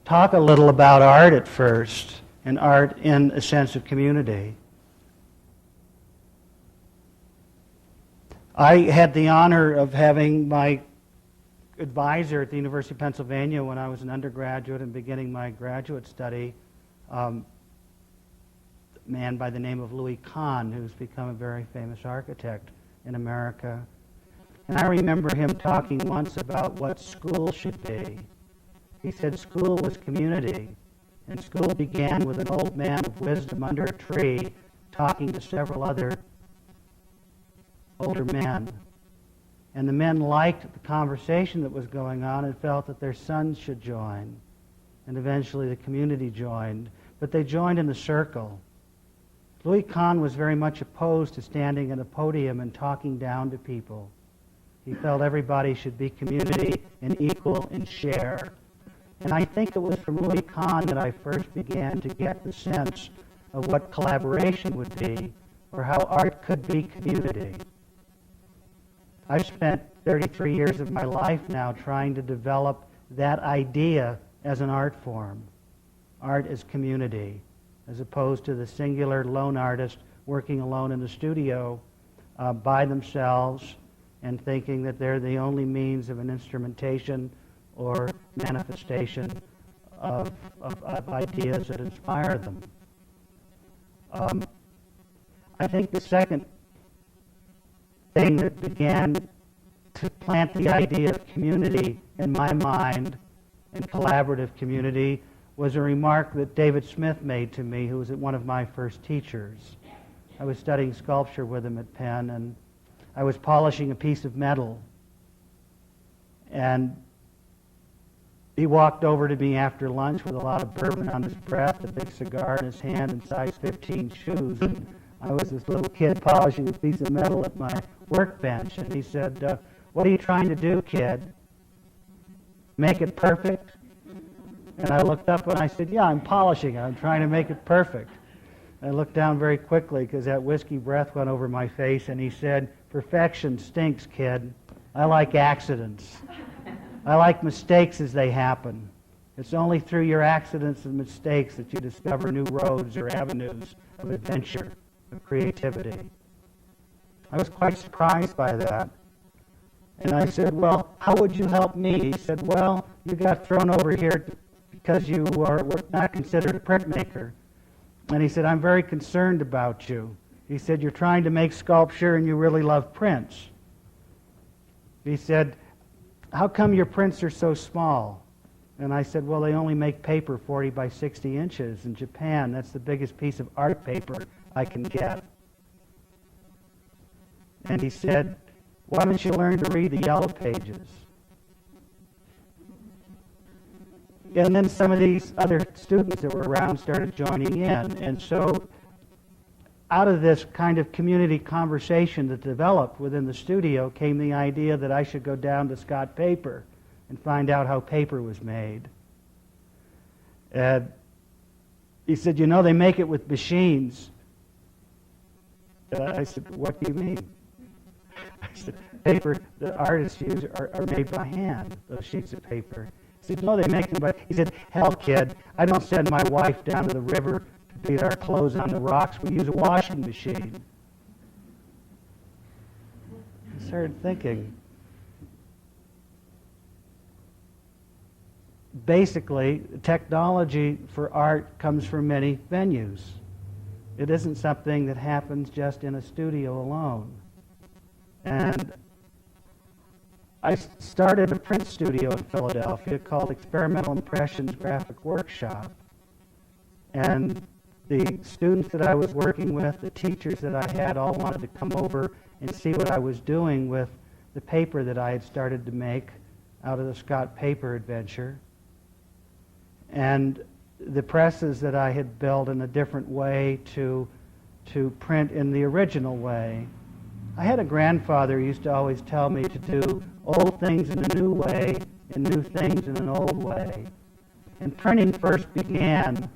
talk a little about art at first, and art in a sense of community. I had the honor of having my advisor at the University of Pennsylvania when I was an undergraduate and beginning my graduate study, a man by the name of Louis Kahn, who's become a very famous architect in America. And I remember him talking once about what school should be. He said school was community, and school began with an old man of wisdom under a tree talking to several other older men. And the men liked the conversation that was going on and felt that their sons should join. And eventually the community joined, but they joined in a circle. Louis Kahn was very much opposed to standing at a podium and talking down to people. He felt everybody should be community and equal and share. And I think it was from Louis Kahn that I first began to get the sense of what collaboration would be, or how art could be community. I've spent 33 years of my life now trying to develop that idea as an art form. Art as community, as opposed to the singular lone artist working alone in the studio by themselves and thinking that they're the only means of an instrumentation or manifestation of ideas that inspire them. I think the second thing that began to plant the idea of community in my mind, and collaborative community, was a remark that David Smith made to me, who was one of my first teachers. I was studying sculpture with him at Penn, and I was polishing a piece of metal. And he walked over to me after lunch with a lot of bourbon on his breath, a big cigar in his hand, and size 15 shoes. And I was this little kid polishing a piece of metal at my workbench. And he said, "What are you trying to do, kid? Make it perfect?" And I looked up and I said, "Yeah, I'm polishing it. I'm trying to make it perfect." I looked down very quickly because that whiskey breath went over my face, and he said, "Perfection stinks, kid. I like accidents. I like mistakes as they happen. It's only through your accidents and mistakes that you discover new roads or avenues of adventure, of creativity." I was quite surprised by that. And I said, "Well, how would you help me?" He said, "Well, you got thrown over here because you were not considered a printmaker." And he said, "I'm very concerned about you." He said, "You're trying to make sculpture and you really love prints." He said, "How come your prints are so small?" And I said, "Well, they only make paper 40 by 60 inches. In Japan, that's the biggest piece of art paper I can get." And he said, "Why don't you learn to read the yellow pages?" And then some of these other students that were around started joining in. And so out of this kind of community conversation that developed within the studio came the idea that I should go down to Scott Paper and find out how paper was made. And he said, "You know, they make it with machines." I said, "What do you mean?" I said, "Paper the artists use are made by hand, those sheets of paper." He said, "No, they make them by..." He said, "Hell, kid, I don't send my wife down to the river to beat our clothes on the rocks. We use a washing machine." I started thinking. Basically, technology for art comes from many venues. It isn't something that happens just in a studio alone. And I started a print studio in Philadelphia called Experimental Impressions Graphic Workshop. And the students that I was working with, the teachers that I had, all wanted to come over and see what I was doing with the paper that I had started to make out of the Scott Paper adventure. And the presses that I had built in a different way to print in the original way. I had a grandfather who used to always tell me to do old things in a new way and new things in an old way. And printing first began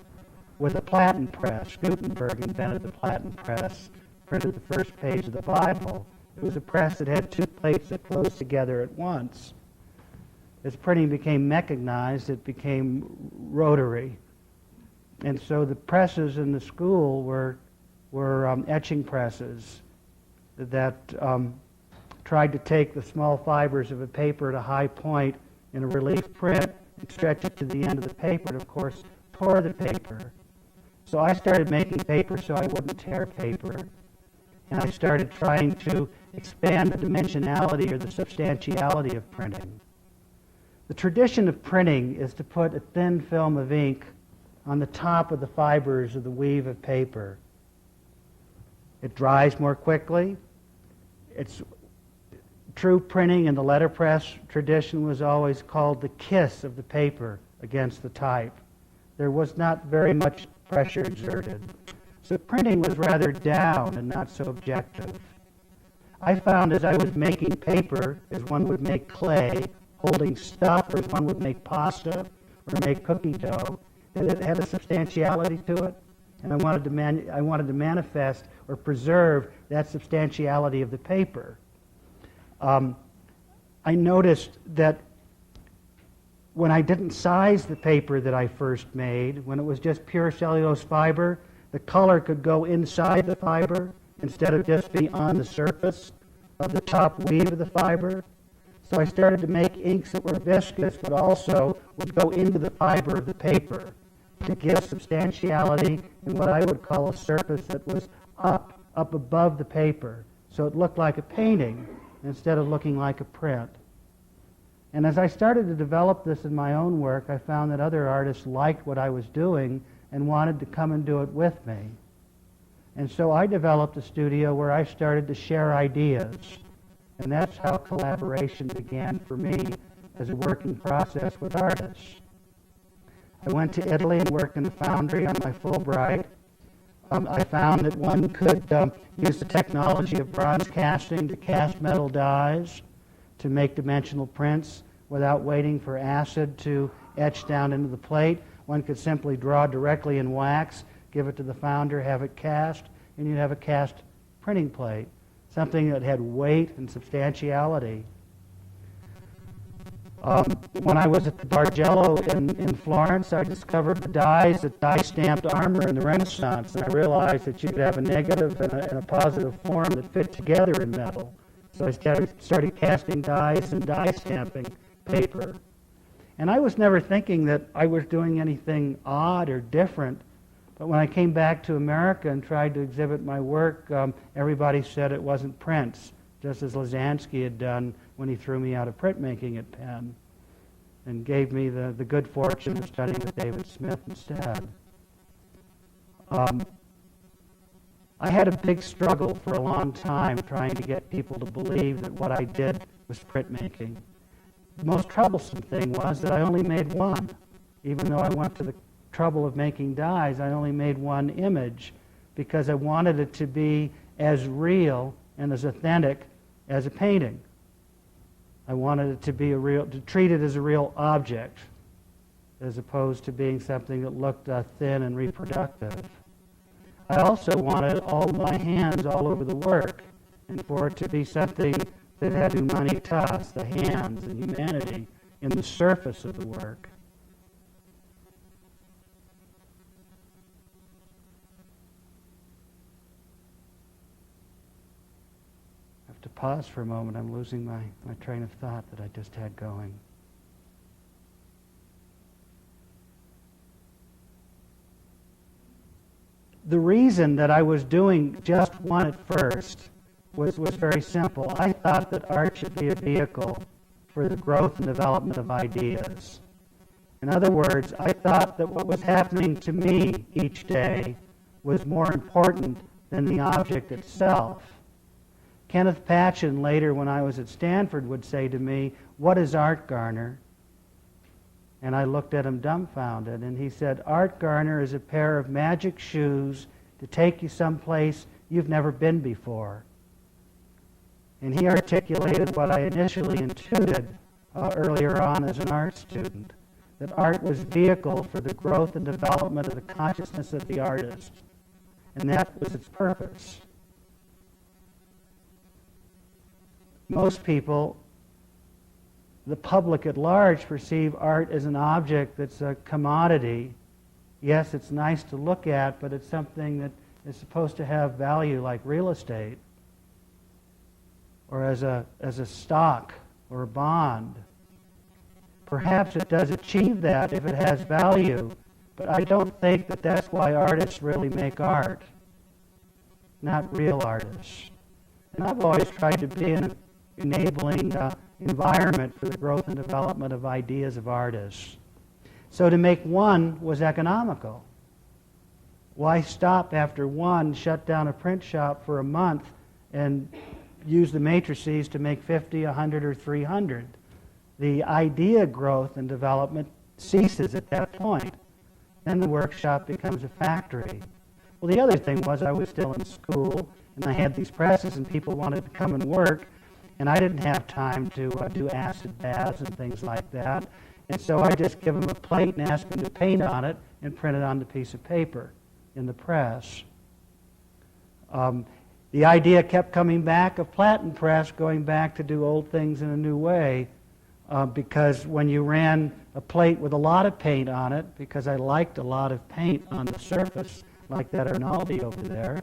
with a platen press. Gutenberg invented the platen press, printed the first page of the Bible. It was a press that had two plates that closed together at once. as printing became mechanized, it became rotary. And so the presses in the school were etching presses that tried to take the small fibers of a paper at a high point in a relief print and stretch it to the end of the paper, and of course tore the paper. So I started making paper so I wouldn't tear paper. And I started trying to expand the dimensionality or the substantiality of printing. The tradition of printing is to put a thin film of ink on the top of the fibers of the weave of paper. It dries more quickly. It's true printing in the letterpress tradition was always called the kiss of the paper against the type. There was not very much pressure exerted. So printing was rather down and not so objective. I found as I was making paper, as one would make clay, holding stuff, or as one would make pasta or make cookie dough, that it had a substantiality to it, and I wanted to manifest or preserve that substantiality of the paper. I noticed that when I didn't size the paper that I first made, when it was just pure cellulose fiber, the color could go inside the fiber instead of just be on the surface of the top weave of the fiber. So I started to make inks that were viscous but also would go into the fiber of the paper to give substantiality in what I would call a surface that was up above the paper. So it looked like a painting instead of looking like a print. And as I started to develop this in my own work, I found that other artists liked what I was doing and wanted to come and do it with me. And so I developed a studio where I started to share ideas. And that's how collaboration began for me as a working process with artists. I went to Italy and worked in a foundry on my Fulbright. I found that one could use the technology of bronze casting to cast metal dies to make dimensional prints without waiting for acid to etch down into the plate. One could simply draw directly in wax, give it to the founder, have it cast, and you'd have a cast printing plate, something that had weight and substantiality. When I was at the Bargello in Florence, I discovered the dyes that dye-stamped armor in the Renaissance, and I realized that you could have a negative and a positive form that fit together in metal. So I started casting dyes and dye-stamping paper. And I was never thinking that I was doing anything odd or different, but when I came back to America and tried to exhibit my work, everybody said it wasn't prints, just as Lazansky had done when he threw me out of printmaking at Penn and gave me the good fortune of studying with David Smith instead. I had a big struggle for a long time trying to get people to believe that what I did was printmaking. The most troublesome thing was that I only made one. Even though I went to the trouble of making dies, I only made one image because I wanted it to be as real and as authentic as a painting. I wanted it to treat it as a real object as opposed to being something that looked thin and reproductive. I also wanted all my hands all over the work, and for it to be something that had humanitas, the hands and humanity, in the surface of the work. I have to pause for a moment. I'm losing my train of thought that I just had going. The reason that I was doing just one at first was very simple. I thought that art should be a vehicle for the growth and development of ideas. In other words, I thought that what was happening to me each day was more important than the object itself. Kenneth Patchen later, when I was at Stanford, would say to me, "What is art, Garner?" And I looked at him dumbfounded, and he said, "Art, Garner, is a pair of magic shoes to take you someplace you've never been before." And he articulated what I initially intuited earlier on as an art student, that art was vehicle for the growth and development of the consciousness of the artist. And that was its purpose. Most people the public at large perceive art as an object that's a commodity. Yes, it's nice to look at, but it's something that is supposed to have value like real estate, or as a stock or a bond. Perhaps it does achieve that if it has value, but I don't think that that's why artists really make art, not real artists. And I've always tried to be an enabling environment for the growth and development of ideas of artists. So to make one was economical. Why stop after one, shut down a print shop for a month, and use the matrices to make 50, 100, or 300? The idea growth and development ceases at that point. Then the workshop becomes a factory. Well, the other thing was I was still in school, and I had these presses, and people wanted to come and work, and I didn't have time to do acid baths and things like that. And so I just give them a plate and ask them to paint on it and print it on the piece of paper in the press. The idea kept coming back of platen press, going back to do old things in a new way, because when you ran a plate with a lot of paint on it, because I liked a lot of paint on the surface, like that Arnaldi over there,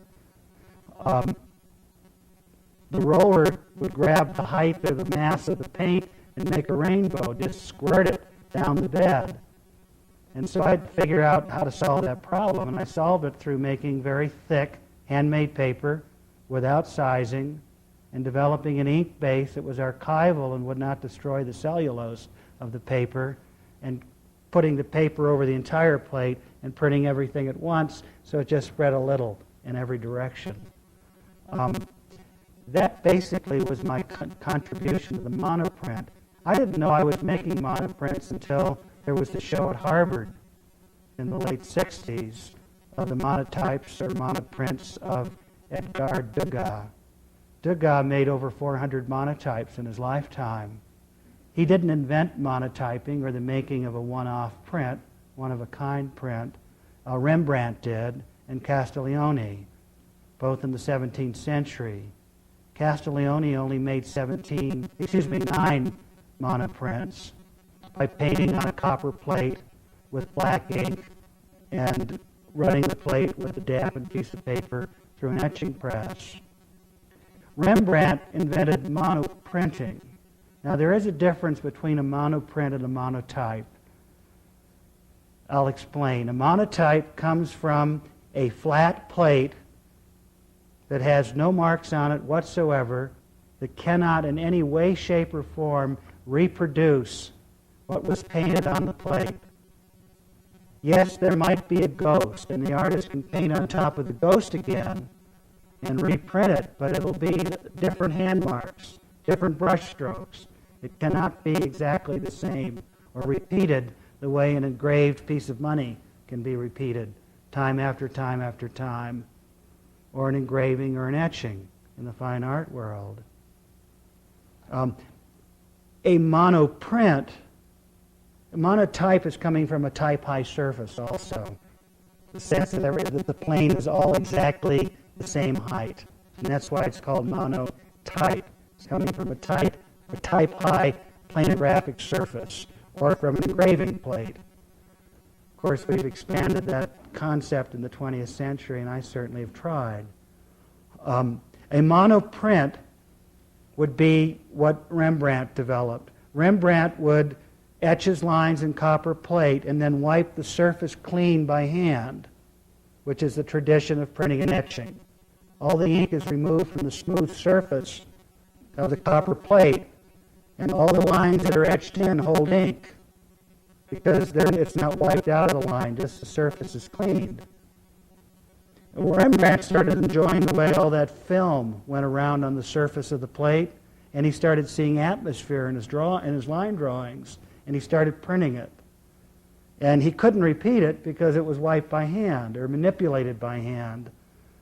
the roller would grab the height of the mass of the paint and make a rainbow, just squirt it down the bed. And so I'd figure out how to solve that problem, and I solved it through making very thick handmade paper without sizing and developing an ink base that was archival and would not destroy the cellulose of the paper, and putting the paper over the entire plate and printing everything at once so it just spread a little in every direction. That basically was my contribution to the monoprint. I didn't know I was making monoprints until there was the show at Harvard in the late 60s of the monotypes or monoprints of Edgar Degas. Degas made over 400 monotypes in his lifetime. He didn't invent monotyping or the making of a one-off print, one-of-a-kind print. Rembrandt did, and Castiglione, both in the 17th century. Castiglione only made 9 monoprints by painting on a copper plate with black ink and running the plate with a dampened piece of paper through an etching press. Rembrandt invented monoprinting. Now, there is a difference between a monoprint and a monotype. I'll explain. A monotype comes from a flat plate that has no marks on it whatsoever, that cannot in any way, shape, or form reproduce what was painted on the plate. Yes, there might be a ghost, and the artist can paint on top of the ghost again and reprint it, but it'll be different hand marks, different brush strokes. It cannot be exactly the same or repeated the way an engraved piece of money can be repeated time after time after time, or an engraving or an etching in the fine art world. A monotype is coming from a type-high surface also. The sense that the plane is all exactly the same height. And that's why it's called monotype. It's coming from a type-high planographic surface, or from an engraving plate. Of course, we've expanded that concept in the 20th century, and I certainly have tried. A monoprint would be what Rembrandt developed. Rembrandt would etch his lines in copper plate and then wipe the surface clean by hand, which is the tradition of printing and etching. All the ink is removed from the smooth surface of the copper plate, and all the lines that are etched in hold ink, because it's not wiped out of the line, just the surface is cleaned. Rembrandt started enjoying the way all that film went around on the surface of the plate, and he started seeing atmosphere in his line drawings, and he started printing it. And he couldn't repeat it because it was wiped by hand or manipulated by hand.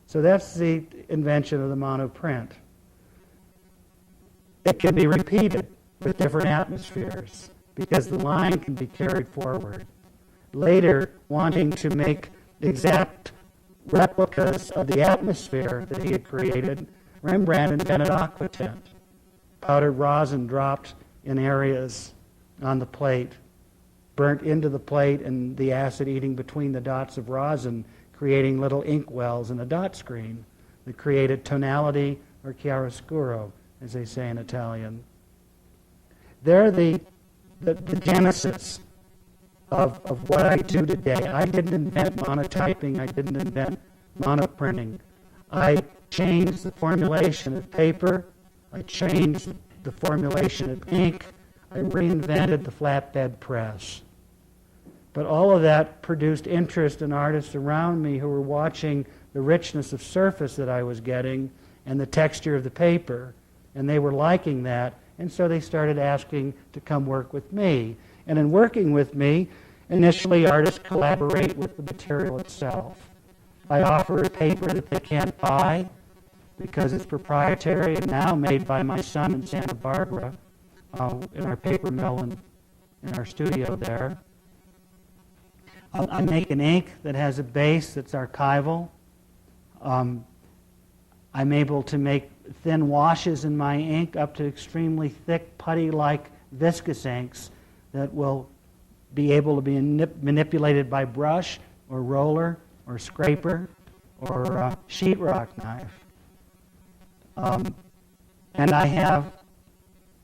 So that's the invention of the monoprint. It can be repeated with different atmospheres because the line can be carried forward. Later, wanting to make exact replicas of the atmosphere that he had created, Rembrandt invented aquatint, powdered rosin dropped in areas on the plate, burnt into the plate, and the acid eating between the dots of rosin, creating little ink wells in a dot screen that created tonality, or chiaroscuro, as they say in Italian. They're the genesis of what I do today. I didn't invent monotyping. I didn't invent monoprinting. I changed the formulation of paper. I changed the formulation of ink. I reinvented the flatbed press. But all of that produced interest in artists around me who were watching the richness of surface that I was getting and the texture of the paper, and they were liking that, and so they started asking to come work with me. And in working with me, initially artists collaborate with the material itself. I offer a paper that they can't buy because it's proprietary and now made by my son in Santa Barbara in our paper mill in our studio there. I make an ink that has a base that's archival. I'm able to make thin washes in my ink up to extremely thick, putty-like viscous inks that will be able to be manipulated by brush or roller or scraper or sheetrock knife. And I have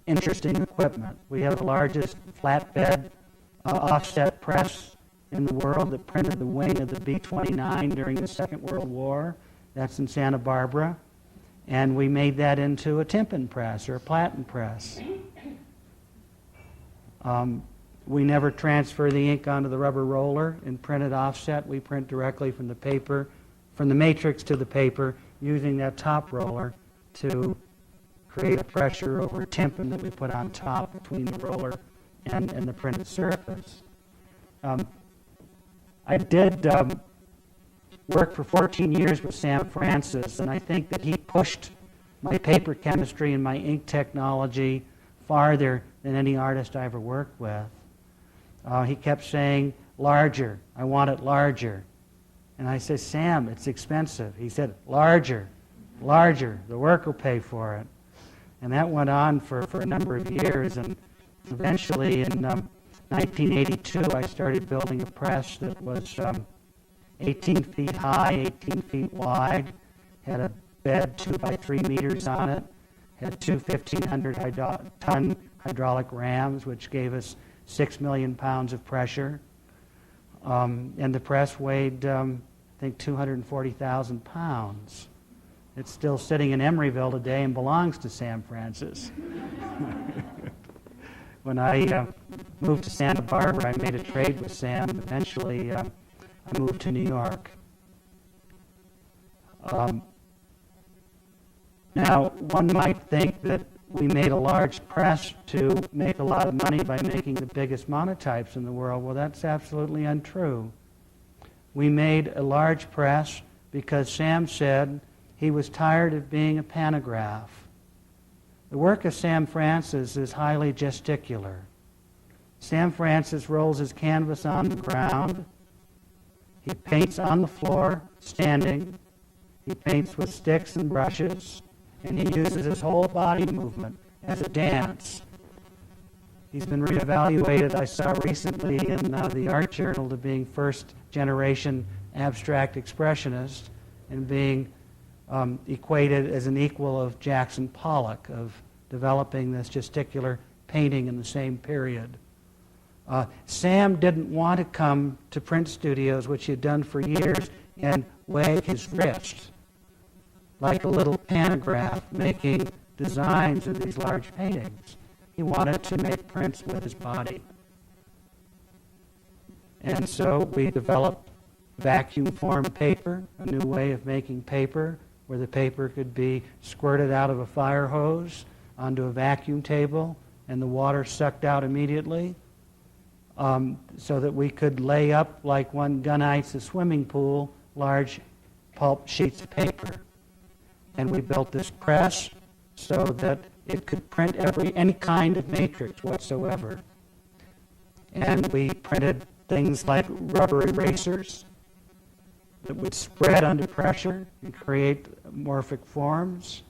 interesting equipment. We have the largest flatbed offset press in the world that printed the wing of the B-29 during the Second World War. That's in Santa Barbara. And we made that into a tympan press or a platen press. We never transfer the ink onto the rubber roller and print it offset. We print directly from the paper, from the matrix to the paper, using that top roller to create a pressure over a tympan that we put on top between the roller and the printed surface. I did work for 14 years with Sam Francis, and I think that he pushed my paper chemistry and my ink technology farther than any artist I ever worked with. He kept saying, larger, I want it larger. And I said, Sam, it's expensive. He said, larger, larger, the work will pay for it. And that went on for a number of years, and eventually in 1982 I started building a press that was 18 feet high, 18 feet wide, had a bed 2 by 3 meters on it, had two 1,500-ton hydraulic rams, which gave us 6 million pounds of pressure. And the press weighed, I think, 240,000 pounds. It's still sitting in Emeryville today and belongs to Sam Francis. When I moved to Santa Barbara, I made a trade with Sam. Eventually, I moved to New York. Now, one might think that we made a large press to make a lot of money by making the biggest monotypes in the world. Well, that's absolutely untrue. We made a large press because Sam said he was tired of being a pantograph. The work of Sam Francis is highly gesticular. Sam Francis rolls his canvas on the ground. He paints on the floor, standing. He paints with sticks and brushes. And he uses his whole body movement as a dance. He's been reevaluated, I saw recently in the Art Journal, to being first-generation abstract expressionist and being equated as an equal of Jackson Pollock, of developing this gesticular painting in the same period. Sam didn't want to come to print studios, which he had done for years, and wag his wrist like a little pantograph making designs of these large paintings. He wanted to make prints with his body. And so we developed vacuum-formed paper, a new way of making paper, where the paper could be squirted out of a fire hose onto a vacuum table, and the water sucked out immediately, so that we could lay up, like one gunite's a swimming pool, large pulp sheets of paper. And we built this press so that it could print any kind of matrix whatsoever. And we printed things like rubber erasers that would spread under pressure and create morphic forms.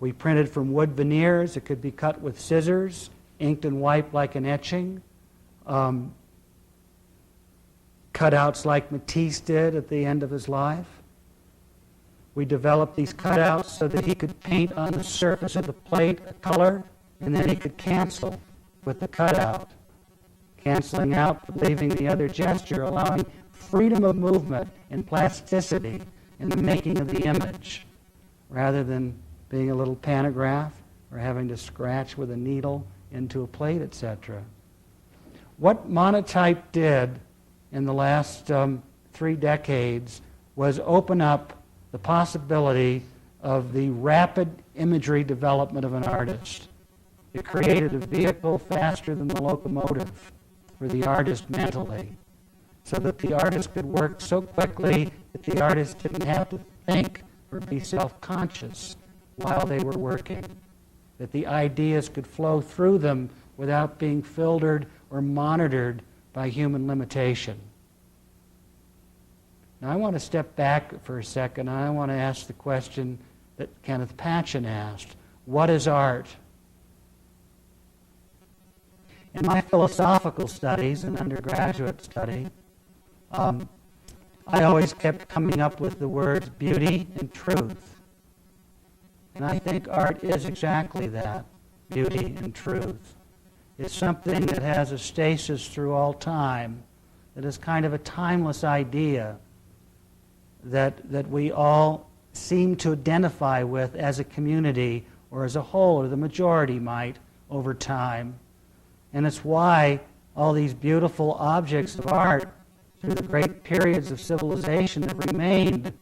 We printed from wood veneers. It could be cut with scissors, inked and wiped like an etching. Cutouts like Matisse did at the end of his life. We developed these cutouts so that he could paint on the surface of the plate a color, and then he could cancel with the cutout, canceling out, leaving the other gesture, allowing freedom of movement and plasticity in the making of the image, rather than being a little pantograph or having to scratch with a needle into a plate, etc. What Monotype did in the last 3 decades was open up the possibility of the rapid imagery development of an artist. It created a vehicle faster than the locomotive for the artist mentally, so that the artist could work so quickly that the artist didn't have to think or be self-conscious while they were working, that the ideas could flow through them without being filtered or monitored by human limitation. Now I want to step back for a second, and I want to ask the question that Kenneth Patchen asked. What is art? In my philosophical studies and undergraduate study, I always kept coming up with the words beauty and truth. And I think art is exactly that, beauty and truth. It's something that has a stasis through all time, that is kind of a timeless idea that we all seem to identify with as a community or as a whole, or the majority might, over time. And it's why all these beautiful objects of art through the great periods of civilization have remained,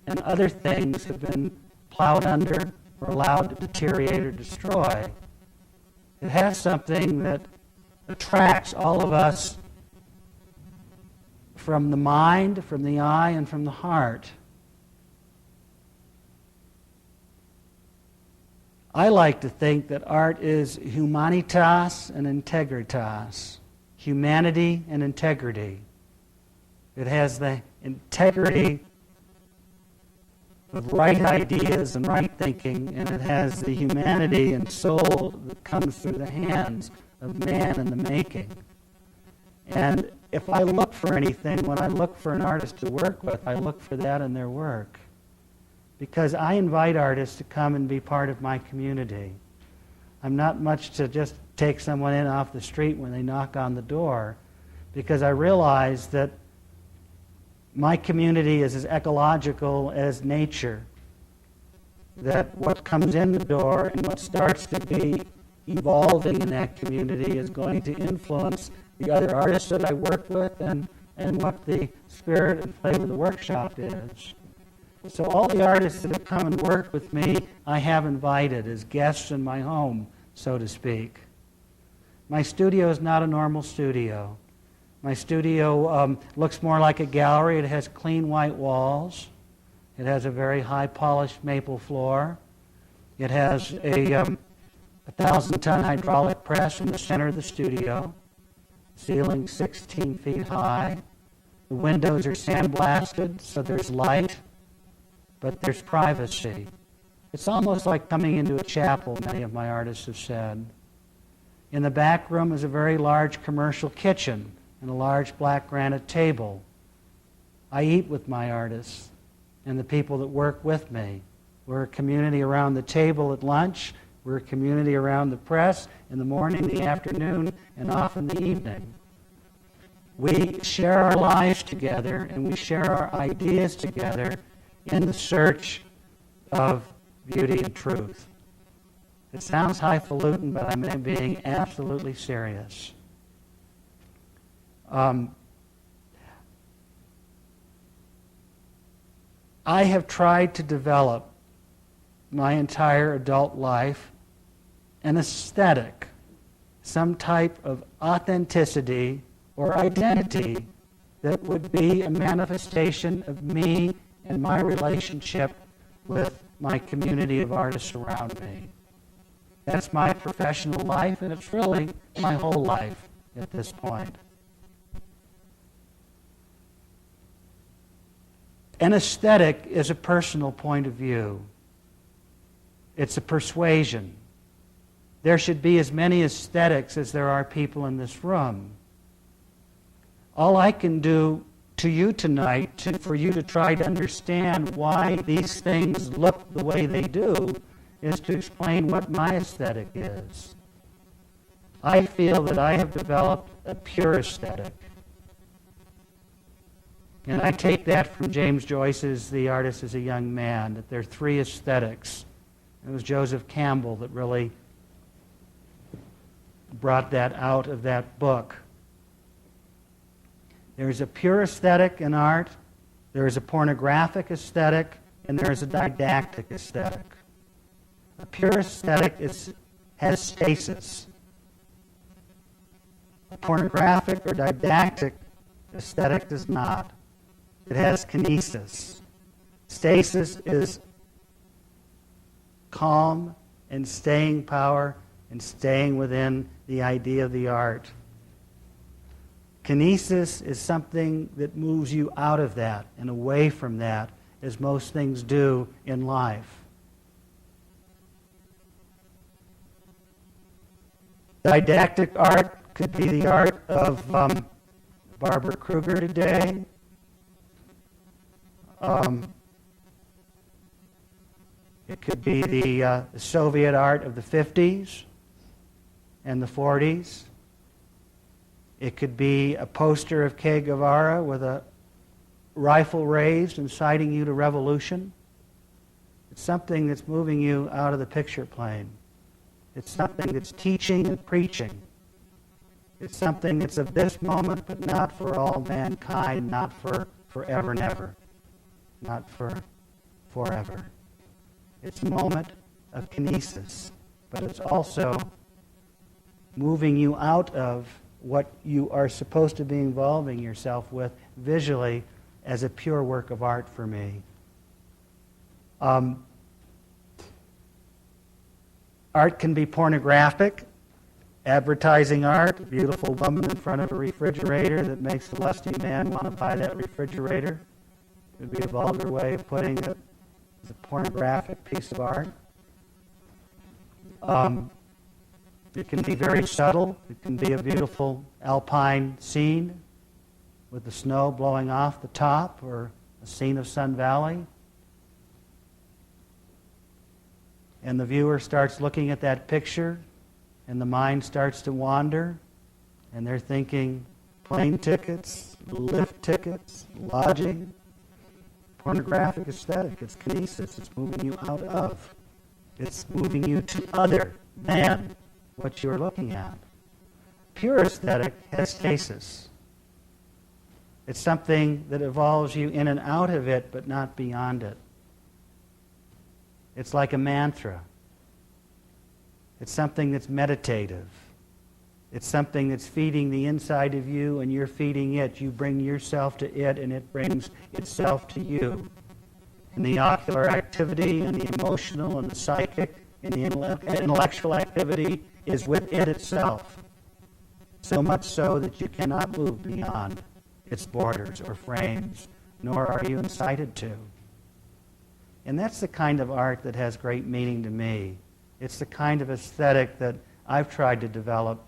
and other things have been plowed under or allowed to deteriorate or destroy. It has something that attracts all of us from the mind, from the eye, and from the heart. I like to think that art is humanitas and integritas, humanity and integrity. It has the integrity of right ideas and right thinking, and it has the humanity and soul that comes through the hands of man in the making. And if I look for anything, when I look for an artist to work with, I look for that in their work. Because I invite artists to come and be part of my community. I'm not much to just take someone in off the street when they knock on the door, because I realize that my community is as ecological as nature, that what comes in the door and what starts to be evolving in that community is going to influence the other artists that I work with and what the spirit and flavor of the workshop is. So all the artists that have come and worked with me, I have invited as guests in my home, so to speak. My studio is not a normal studio. My studio looks more like a gallery. It has clean white walls. It has a very high polished maple floor. It has a 1,000-ton hydraulic press in the center of the studio, ceiling 16 feet high. The windows are sandblasted, so there's light, but there's privacy. It's almost like coming into a chapel, many of my artists have said. In the back room is a very large commercial kitchen and a large black granite table. I eat with my artists and the people that work with me. We're a community around the table at lunch. We're a community around the press in the morning, the afternoon, and often the evening. We share our lives together, and we share our ideas together in the search of beauty and truth. It sounds highfalutin, but I'm being absolutely serious. I have tried to develop my entire adult life an aesthetic, some type of authenticity or identity that would be a manifestation of me and my relationship with my community of artists around me. That's my professional life, and it's really my whole life at this point. An aesthetic is a personal point of view. It's a persuasion. There should be as many aesthetics as there are people in this room. All I can do to you tonight, for you to try to understand why these things look the way they do, is to explain what my aesthetic is. I feel that I have developed a pure aesthetic. And I take that from James Joyce's The Artist as a Young Man, that there are three aesthetics. It was Joseph Campbell that really brought that out of that book. There is a pure aesthetic in art, there is a pornographic aesthetic, and there is a didactic aesthetic. A pure aesthetic has stasis. A pornographic or didactic aesthetic does not. It has kinesis. Stasis is calm and staying power and staying within the idea of the art. Kinesis is something that moves you out of that and away from that, as most things do in life. Didactic art could be the art of Barbara Kruger today. It could be the Soviet art of the 50s and the 40s. It could be a poster of Che Guevara with a rifle raised inciting you to revolution. It's something that's moving you out of the picture plane. It's something that's teaching and preaching. It's something that's of this moment, but not for all mankind, not for forever and ever, not for forever. It's a moment of kinesis, but it's also moving you out of what you are supposed to be involving yourself with visually as a pure work of art for me. Art can be pornographic, advertising art, a beautiful woman in front of a refrigerator that makes a lusty man want to buy that refrigerator. It would be a vulgar way of putting it. It's a pornographic piece of art. It can be very subtle. It can be a beautiful alpine scene with the snow blowing off the top, or a scene of Sun Valley. And the viewer starts looking at that picture, and the mind starts to wander, and they're thinking plane tickets, lift tickets, lodging. Pornographic aesthetic, it's kinesis, it's moving you out of. It's moving you to other than what you're looking at. Pure aesthetic has stasis. It's something that evolves you in and out of it, but not beyond it. It's like a mantra. It's something that's meditative. It's something that's feeding the inside of you, and you're feeding it. You bring yourself to it, and it brings itself to you. And the ocular activity, and the emotional, and the psychic, and the intellectual activity is with it itself. So much so that you cannot move beyond its borders or frames, nor are you incited to. And that's the kind of art that has great meaning to me. It's the kind of aesthetic that I've tried to develop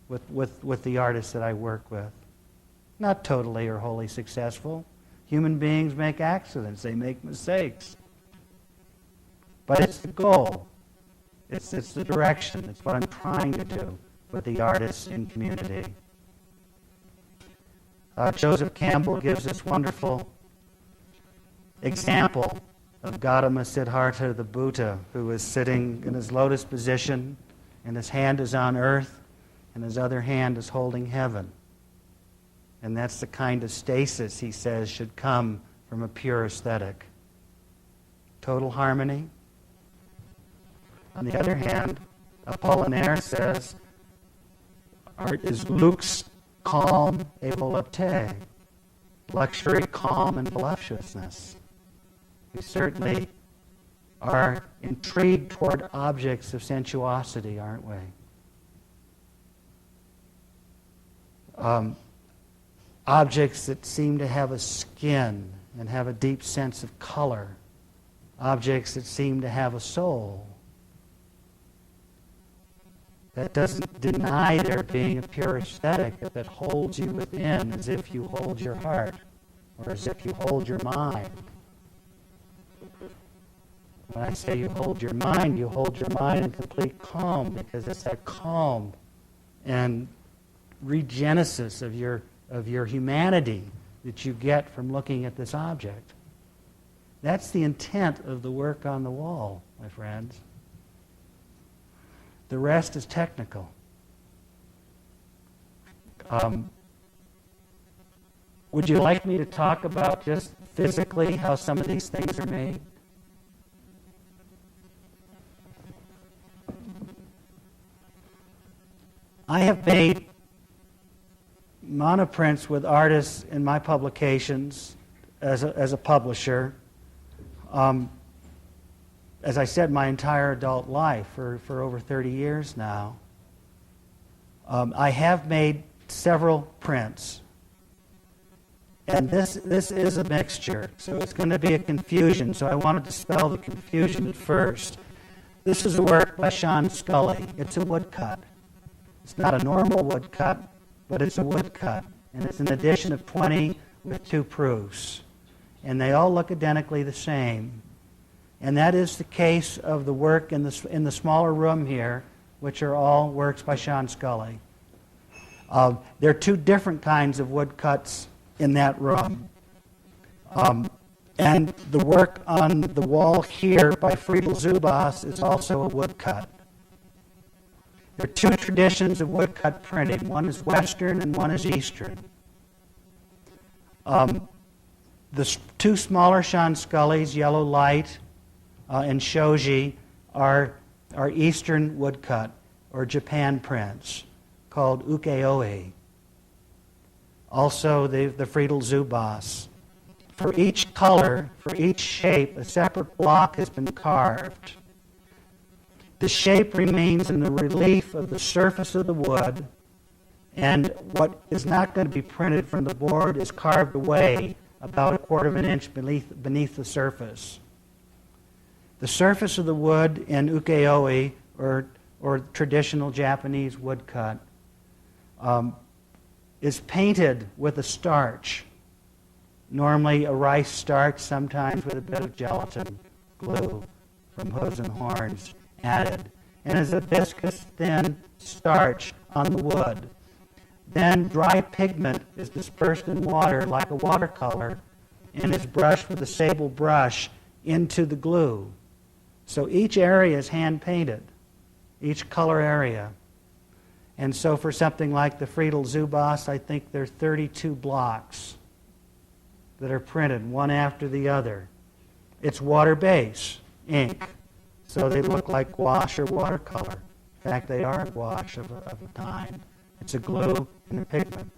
with the artists that I work with. Not totally or wholly successful. Human beings make accidents. They make mistakes. But it's the goal. It's the direction. It's what I'm trying to do with the artists in community. Joseph Campbell gives this wonderful example of Gautama Siddhartha, the Buddha, who is sitting in his lotus position, and his hand is on earth, and his other hand is holding heaven. And that's the kind of stasis, he says, should come from a pure aesthetic. Total harmony. On the other hand, Apollinaire says, art is luxe, calm, et volupté. Luxury, calm, and voluptuousness. We certainly are intrigued toward objects of sensuosity, aren't we? Objects that seem to have a skin and have a deep sense of color. Objects that seem to have a soul. that doesn't deny there being a pure aesthetic, that holds you within as if you hold your heart, or as if you hold your mind. When I say you hold your mind in complete calm, because it's that calm and regenesis of your humanity that you get from looking at this object. That's the intent of the work on the wall, my friends. The rest is technical. Would you like me to talk about just physically how some of these things are made? I have made monoprints with artists in my publications as a publisher. As I said, my entire adult life, for over 30 years now. I have made several prints. And this is a mixture, so it's going to be a confusion. So I wanted to spell the confusion at first. This is a work by Sean Scully. It's a woodcut. It's not a normal woodcut, but it's a woodcut. And it's an edition of 20 with 2 proofs. And they all look identically the same. And that is the case of the work in the smaller room here, which are all works by Sean Scully. There are 2 different kinds of woodcuts in that room. And the work on the wall here by Friedel Zubas is also a woodcut. There are 2 traditions of woodcut printing. One is Western and one is Eastern. The 2 smaller Sean Scullys, Yellow Light and Shoji, are Eastern woodcut, or Japan prints, called ukiyo-e. Also, the Friedel Zubas. For each color, for each shape, a separate block has been carved. The shape remains in the relief of the surface of the wood, and what is not going to be printed from the board is carved away about 1/4 of an inch beneath the surface. The surface of the wood in ukiyo-e, or traditional Japanese woodcut, is painted with a starch, normally a rice starch, sometimes with a bit of gelatin glue from hooves and horns added, and is a viscous, thin starch on the wood. Then dry pigment is dispersed in water like a watercolor and is brushed with a sable brush into the glue. So each area is hand-painted, each color area. And so for something like the Friedel Zubas, I think there are 32 blocks that are printed, one after the other. It's water-based ink, so they look like gouache or watercolor. In fact, they are gouache of a kind. It's a glue and a pigment.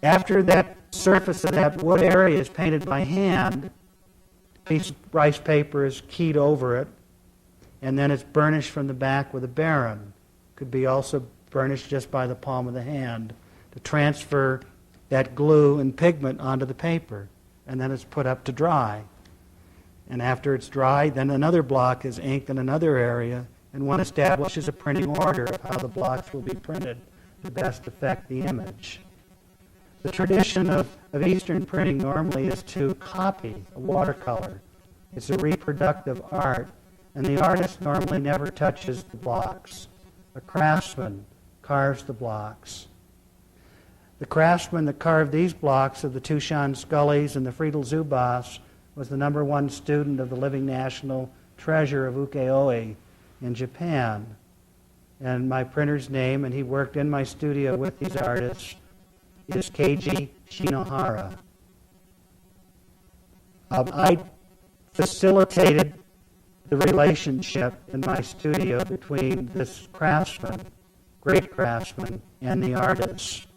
After that surface of that wood area is painted by hand, a piece of rice paper is keyed over it, and then it's burnished from the back with a baron. Could be also burnished just by the palm of the hand to transfer that glue and pigment onto the paper, and then it's put up to dry. And after it's dry, then another block is inked in another area, and one establishes a printing order of how the blocks will be printed to best affect the image. The tradition of Eastern printing normally is to copy a watercolor. It's a reproductive art, and the artist normally never touches the blocks. A craftsman carves the blocks. The craftsman that carved these blocks of the 2 Sean Scullys and the Friedel Zubas was the #1 student of the living national treasure of ukiyo-e in Japan. And my printer's name, and he worked in my studio with these artists, is Keiji Shinohara. I facilitated the relationship in my studio between this craftsman, great craftsman, and the artist.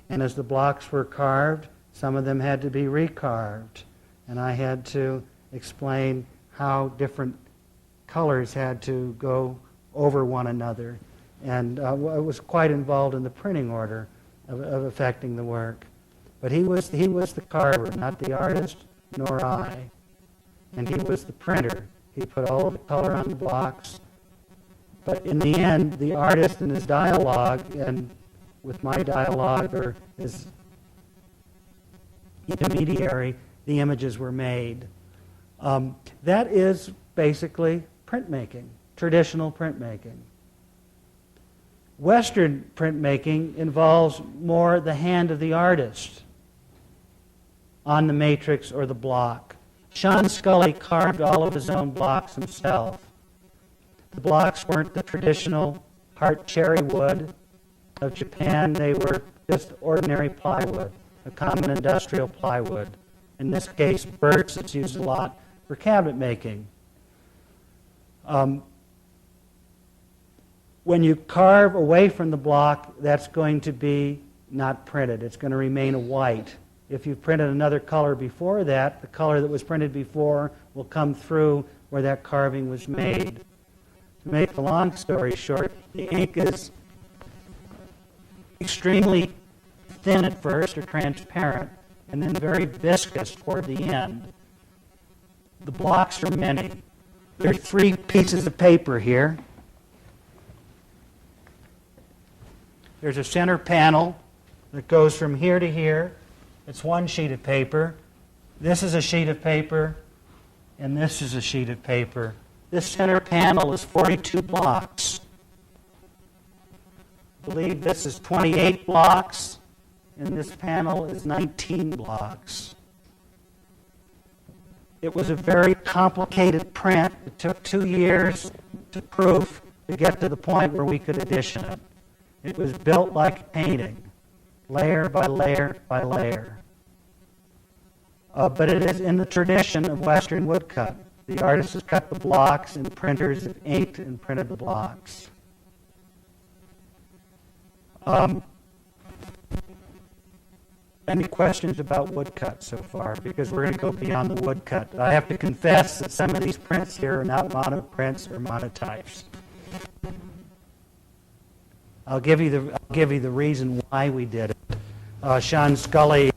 And as the blocks were carved, some of them had to be recarved. And I had to explain how different colors had to go over one another. And I was quite involved in the printing order of affecting the work. But he was the carver, not the artist, nor I. And he was the printer. He put all of the color on the blocks, But in the end, the artist and his dialogue, and with my dialogue or his intermediary, the images were made. That is basically printmaking, traditional printmaking. Western printmaking involves more the hand of the artist on the matrix or the block. Sean Scully carved all of his own blocks himself. The blocks weren't the traditional heart cherry wood of Japan. They were just ordinary plywood, a common industrial plywood. In this case, birch that's used a lot for cabinet making. When you carve away from the block, that's going to be not printed. It's going to remain a white. If you printed another color before that, the color that was printed before will come through where that carving was made. To make the long story short, the ink is extremely thin at first, or transparent, and then very viscous toward the end. The blocks are many. There are 3 pieces of paper here. There's a center panel that goes from here to here. It's 1 sheet of paper. This is a sheet of paper, and this is a sheet of paper. This center panel is 42 blocks. I believe this is 28 blocks, and this panel is 19 blocks. It was a very complicated print. It took 2 years to proof to get to the point where we could edition it. It was built like a painting, layer by layer by layer. But it is in the tradition of Western woodcut. The artist has cut the blocks, and printers have inked and printed the blocks. Any questions about woodcut so far? Because we're going to go beyond the woodcut. I have to confess that some of these prints here are not monoprints or monotypes. I'll give you the reason why we did it. Sean Scully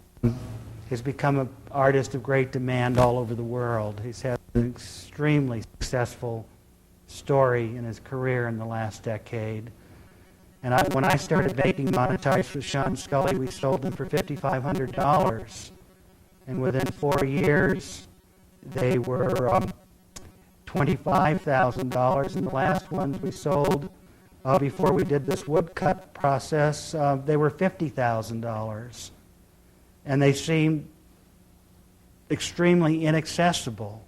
has become an artist of great demand all over the world. He's had an extremely successful story in his career in the last decade. And when I started making monotypes with Sean Scully, we sold them for $5,500. And within 4 years, they were $25,000. And the last ones we sold before we did this woodcut process, they were $50,000. And they seemed extremely inaccessible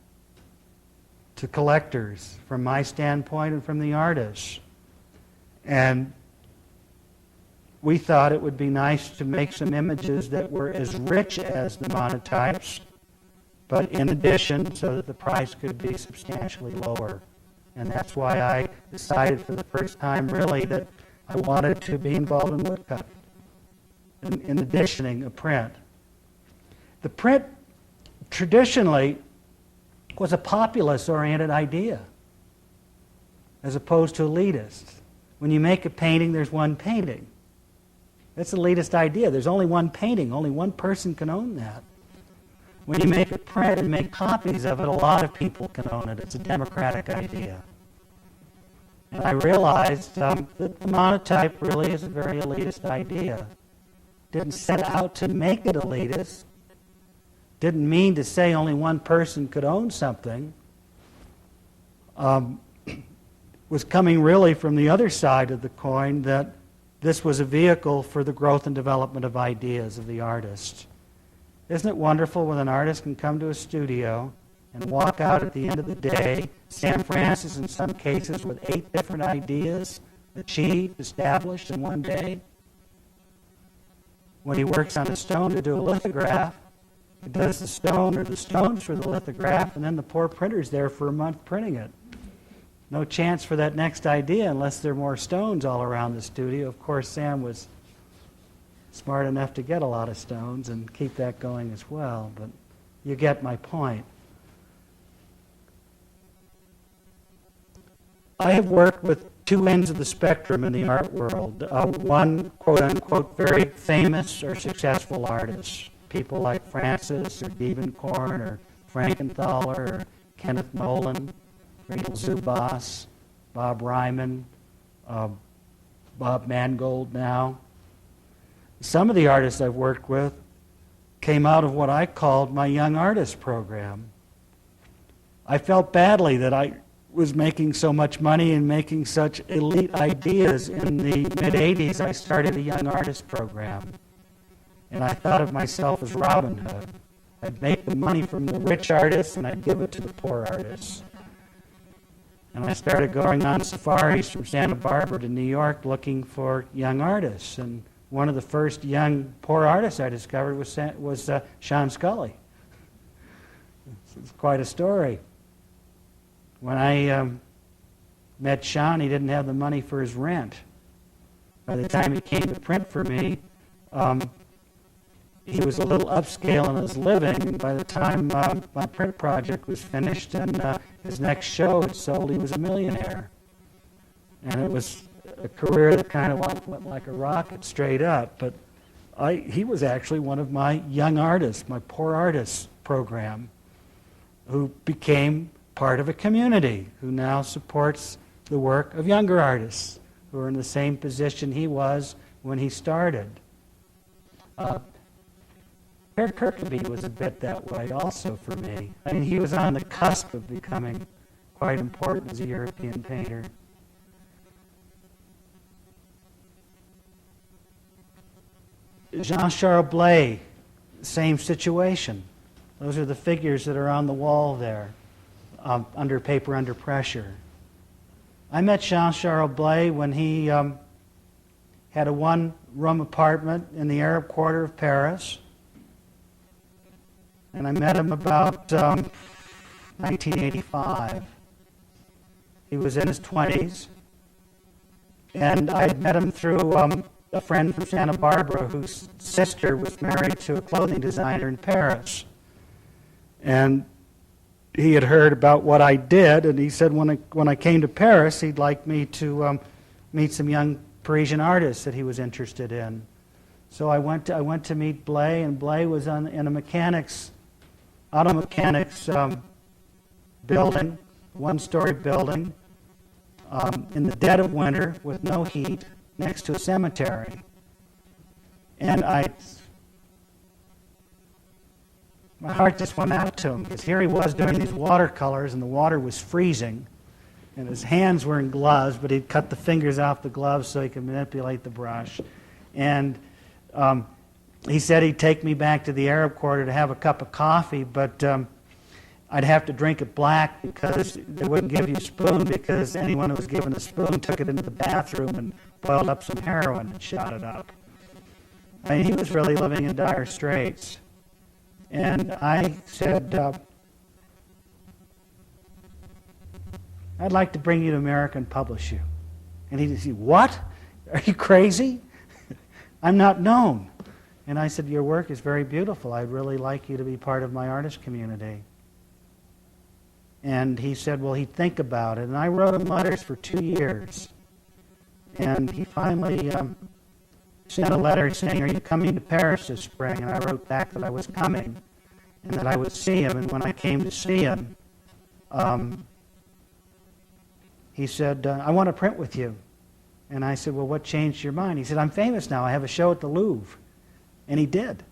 to collectors from my standpoint and from the artists. And we thought it would be nice to make some images that were as rich as the monotypes, but in addition, so that the price could be substantially lower. And that's why I decided for the first time, really, that I wanted to be involved in woodcut, in editioning a print. The print, traditionally, was a populace-oriented idea, as opposed to elitist. When you make a painting, there's one painting. That's an elitist idea. There's only one painting. Only one person can own that. When you make a print and make copies of it, a lot of people can own it. It's a democratic idea. And I realized that the monotype really is a very elitist idea. Didn't set out to make it elitist. Didn't mean to say only one person could own something. Was coming really from the other side of the coin, that this was a vehicle for the growth and development of ideas of the artist. Isn't it wonderful when an artist can come to a studio and walk out at the end of the day, Sam Francis in some cases, with 8 different ideas achieved, established in one day? When he works on a stone to do a lithograph, he does the stone or the stones for the lithograph, and then the poor printer's there for a month printing it. No chance for that next idea unless there are more stones all around the studio. Of course, Sam was smart enough to get a lot of stones and keep that going as well, but you get my point. I have worked with 2 ends of the spectrum in the art world. One, quote-unquote, very famous or successful artists, people like Francis or Diebenkorn or Frankenthaler or Kenneth Nolan, Regal Zubas, Bob Ryman, Bob Mangold now. Some of the artists I've worked with came out of what I called my Young Artist program. I felt badly that I was making so much money and making such elite ideas. In the mid-'80s, I started a Young Artist program. And I thought of myself as Robin Hood. I'd make the money from the rich artists and I'd give it to the poor artists. And I started going on safaris from Santa Barbara to New York looking for young artists. And one of the first young poor artists I discovered was Sean Scully. It's quite a story. When I met Sean, he didn't have the money for his rent. By the time he came to print for me, he was a little upscale in his living. By the time my print project was finished and his next show had sold, he was a millionaire. And it was a career that kind of went like a rocket straight up. But he was actually one of my young artists, my poor artists program, who became part of a community, who now supports the work of younger artists who are in the same position he was when he started. Per Kirkby was a bit that way also for me. I mean, he was on the cusp of becoming quite important as a European painter. Jean-Charles Blay, same situation. Those are the figures that are on the wall there, under Paper Under Pressure. I met Jean-Charles Blay when he had a one-room apartment in the Arab quarter of Paris. And I met him about 1985. He was in his 20s. And I met him through a friend from Santa Barbara whose sister was married to a clothing designer in Paris. And he had heard about what I did, and he said when I came to Paris, he'd like me to meet some young Parisian artists that he was interested in. So I went to meet Blay, and Blay was in a auto mechanics building, one-story building, in the dead of winter with no heat, next to a cemetery. And my heart just went out to him, because here he was doing these watercolors, and the water was freezing, and his hands were in gloves, but he'd cut the fingers off the gloves so he could manipulate the brush. And he said he'd take me back to the Arab quarter to have a cup of coffee, but I'd have to drink it black because they wouldn't give you a spoon, because anyone who was given a spoon took it into the bathroom and boiled up some heroin and shot it up. I mean, he was really living in dire straits. And I said, I'd like to bring you to America and publish you. And he said, what? Are you crazy? I'm not known. And I said, your work is very beautiful. I'd really like you to be part of my artist community. And he said, well, he'd think about it. And I wrote him letters for 2 years. And he finally sent a letter saying, are you coming to Paris this spring? And I wrote back that I was coming and that I would see him. And when I came to see him, he said, I want to print with you. And I said, well, what changed your mind? He said, I'm famous now. I have a show at the Louvre. And he did.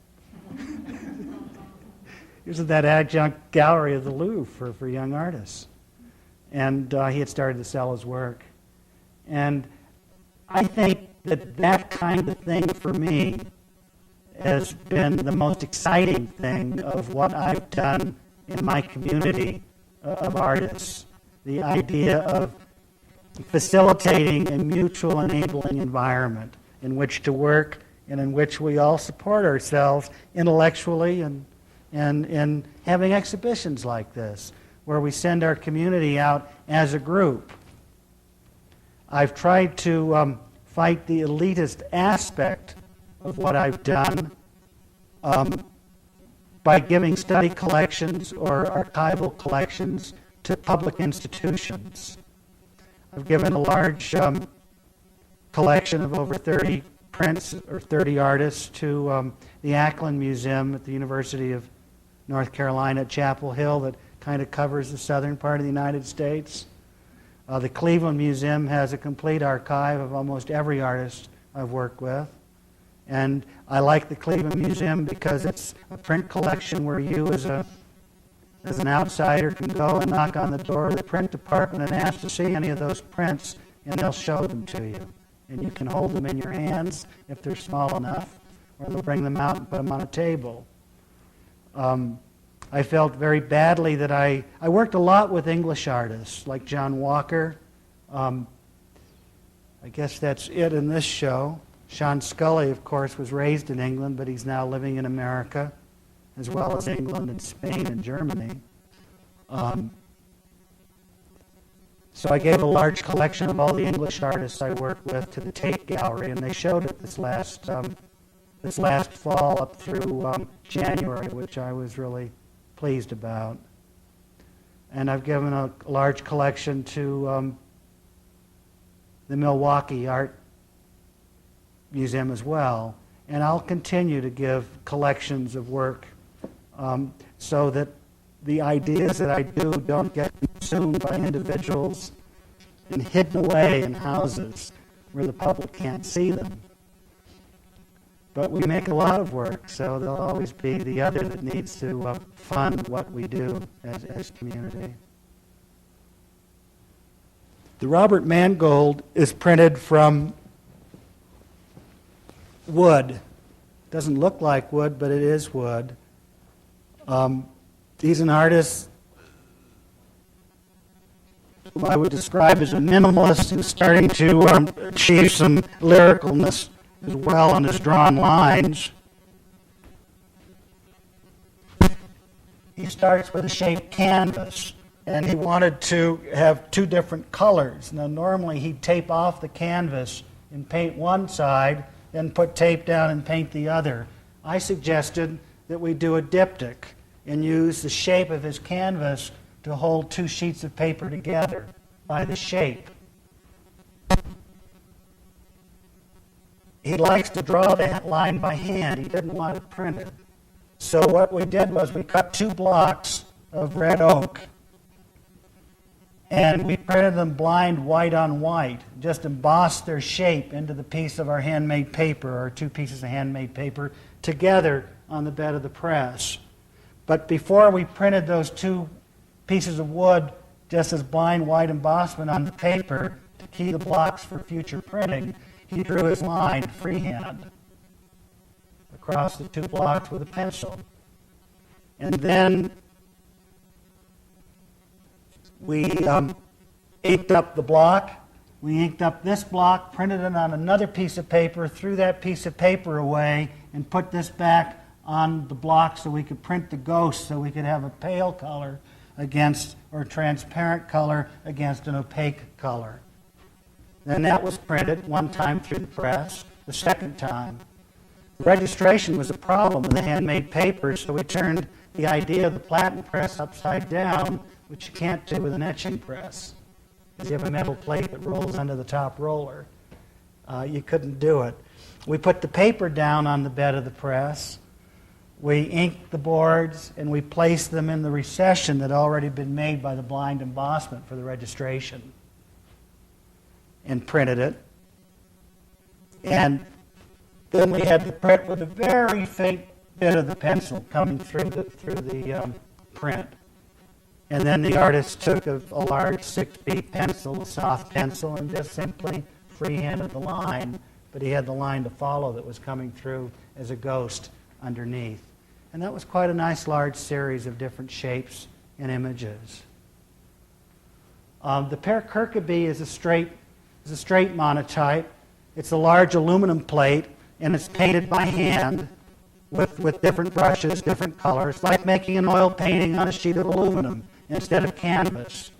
He was at that adjunct gallery of the Louvre for young artists. And he had started to sell his work. And I think that kind of thing for me has been the most exciting thing of what I've done in my community of artists. The idea of facilitating a mutual enabling environment in which to work and in which we all support ourselves intellectually and having exhibitions like this where we send our community out as a group. I've tried to fight the elitist aspect of what I've done by giving study collections or archival collections to public institutions. I've given a large collection of over 30 prints or 30 artists to the Ackland Museum at the University of North Carolina at Chapel Hill that kind of covers the southern part of the United States. The Cleveland Museum has a complete archive of almost every artist I've worked with. And I like the Cleveland Museum because it's a print collection where you as an outsider can go and knock on the door of the print department and ask to see any of those prints, and they'll show them to you. And you can hold them in your hands if they're small enough, or they'll bring them out and put them on a table. I felt very badly that I worked a lot with English artists like John Walker. I guess that's it in this show. Sean Scully, of course, was raised in England, but he's now living in America, as well as England and Spain and Germany. So I gave a large collection of all the English artists I worked with to the Tate Gallery, and they showed it this last fall up through January, which I was really pleased about. And I've given a large collection to the Milwaukee Art Museum as well. And I'll continue to give collections of work so that the ideas that I do don't get consumed by individuals and hidden away in houses where the public can't see them. But we make a lot of work, so there'll always be the other that needs to fund what we do as community. The Robert Mangold is printed from wood. Doesn't look like wood, but it is wood. He's an artist who I would describe as a minimalist who's starting to achieve some lyricalness as well on his drawn lines. He starts with a shaped canvas, and he wanted to have two different colors. Now, normally he'd tape off the canvas and paint one side, then put tape down and paint the other. I suggested that we do a diptych and use the shape of his canvas to hold two sheets of paper together by the shape. He likes to draw that line by hand. He didn't want it printed. So what we did was we cut 2 blocks of red oak, and we printed them blind white on white, just embossed their shape into the piece of our handmade paper, or 2 pieces of handmade paper, together on the bed of the press. But before we printed those 2 pieces of wood just as blind white embossment on the paper to key the blocks for future printing, he drew his line freehand across the 2 blocks with a pencil. And then we inked up the block. We inked up this block, printed it on another piece of paper, threw that piece of paper away, and put this back on the block so we could print the ghost, so we could have a pale color against, or transparent color against an opaque color. Then that was printed one time through the press. The second time, the registration was a problem with the handmade paper, so we turned the idea of the platen press upside down, which you can't do with an etching press, because you have a metal plate that rolls under the top roller. You couldn't do it. We put the paper down on the bed of the press. We inked the boards, and we placed them in the recession that had already been made by the blind embossment for the registration, and printed it. And then we had the print with a very faint bit of the pencil coming through the print. And then the artist took a large 6B pencil, a soft pencil, and just simply freehanded the line. But he had the line to follow that was coming through as a ghost underneath. And that was quite a nice large series of different shapes and images. The Per Kirkeby is a straight monotype. It's a large aluminum plate, and it's painted by hand with different brushes, different colors, like making an oil painting on a sheet of aluminum instead of canvas.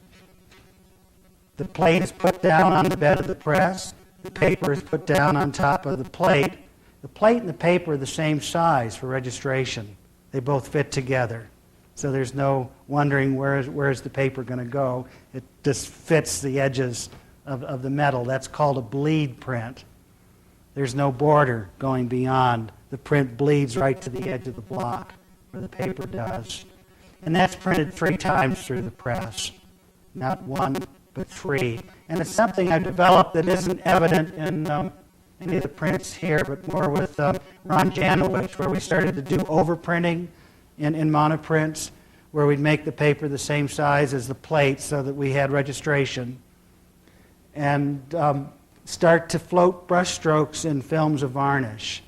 The plate is put down on the bed of the press. The paper is put down on top of the plate. The plate and the paper are the same size for registration. They both fit together. So there's no wondering where's the paper going to go. It just fits the edges of the metal. That's called a bleed print. There's no border going beyond. The print bleeds right to the edge of the block where the paper does. And that's printed 3 times through the press. Not 1, but free. And it's something I've developed that isn't evident in any of the prints here, but more with Ron Janowicz, where we started to do overprinting in monoprints, where we'd make the paper the same size as the plate so that we had registration, and start to float brush strokes in films of varnish.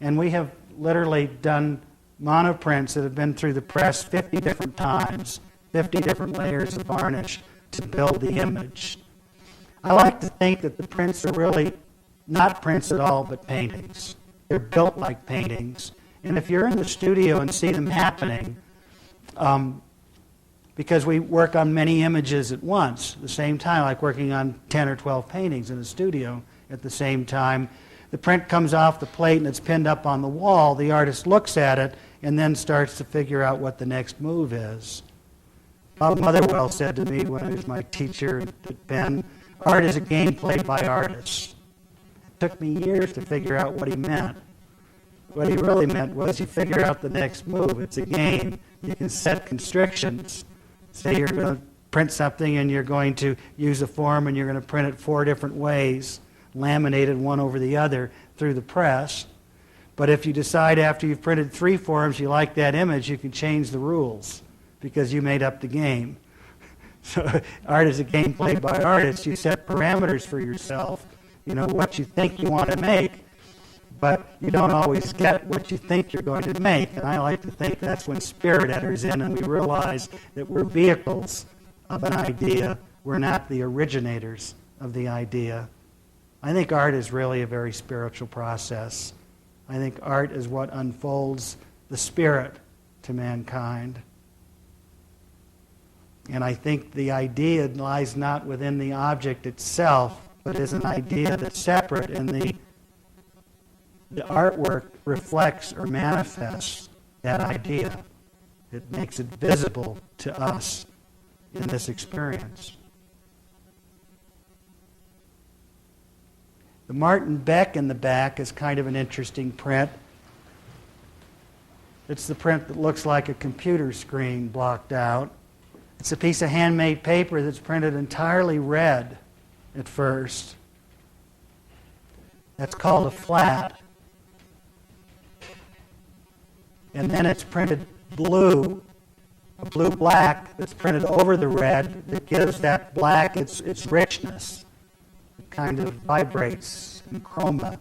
And we have literally done monoprints that have been through the press 50 different times, 50 different layers of varnish to build the image. I like to think that the prints are really not prints at all, but paintings. They're built like paintings. And if you're in the studio and see them happening, because we work on many images at once, at the same time, like working on 10 or 12 paintings in a studio at the same time, the print comes off the plate and it's pinned up on the wall. The artist looks at it and then starts to figure out what the next move is. Bob Motherwell said to me when he was my teacher at Penn, art is a game played by artists. It took me years to figure out what he meant. What he really meant was you figure out the next move. It's a game. You can set constrictions. Say you're going to print something and you're going to use a form and you're going to print it 4 different ways, laminated one over the other through the press. But if you decide after you've printed 3 forms you like that image, you can change the rules because you made up the game. So art is a game played by artists. You set parameters for yourself, you know, what you think you want to make, but you don't always get what you think you're going to make. And I like to think that's when spirit enters in and we realize that we're vehicles of an idea. We're not the originators of the idea. I think art is really a very spiritual process. I think art is what unfolds the spirit to mankind. And I think the idea lies not within the object itself, but is an idea that's separate, and the artwork reflects or manifests that idea. It makes it visible to us in this experience. The Martin Beck in the back is kind of an interesting print. It's the print that looks like a computer screen blocked out. It's a piece of handmade paper that's printed entirely red at first. That's called a flat. And then it's printed blue, a blue-black that's printed over the red that gives that black its richness. It kind of vibrates in chroma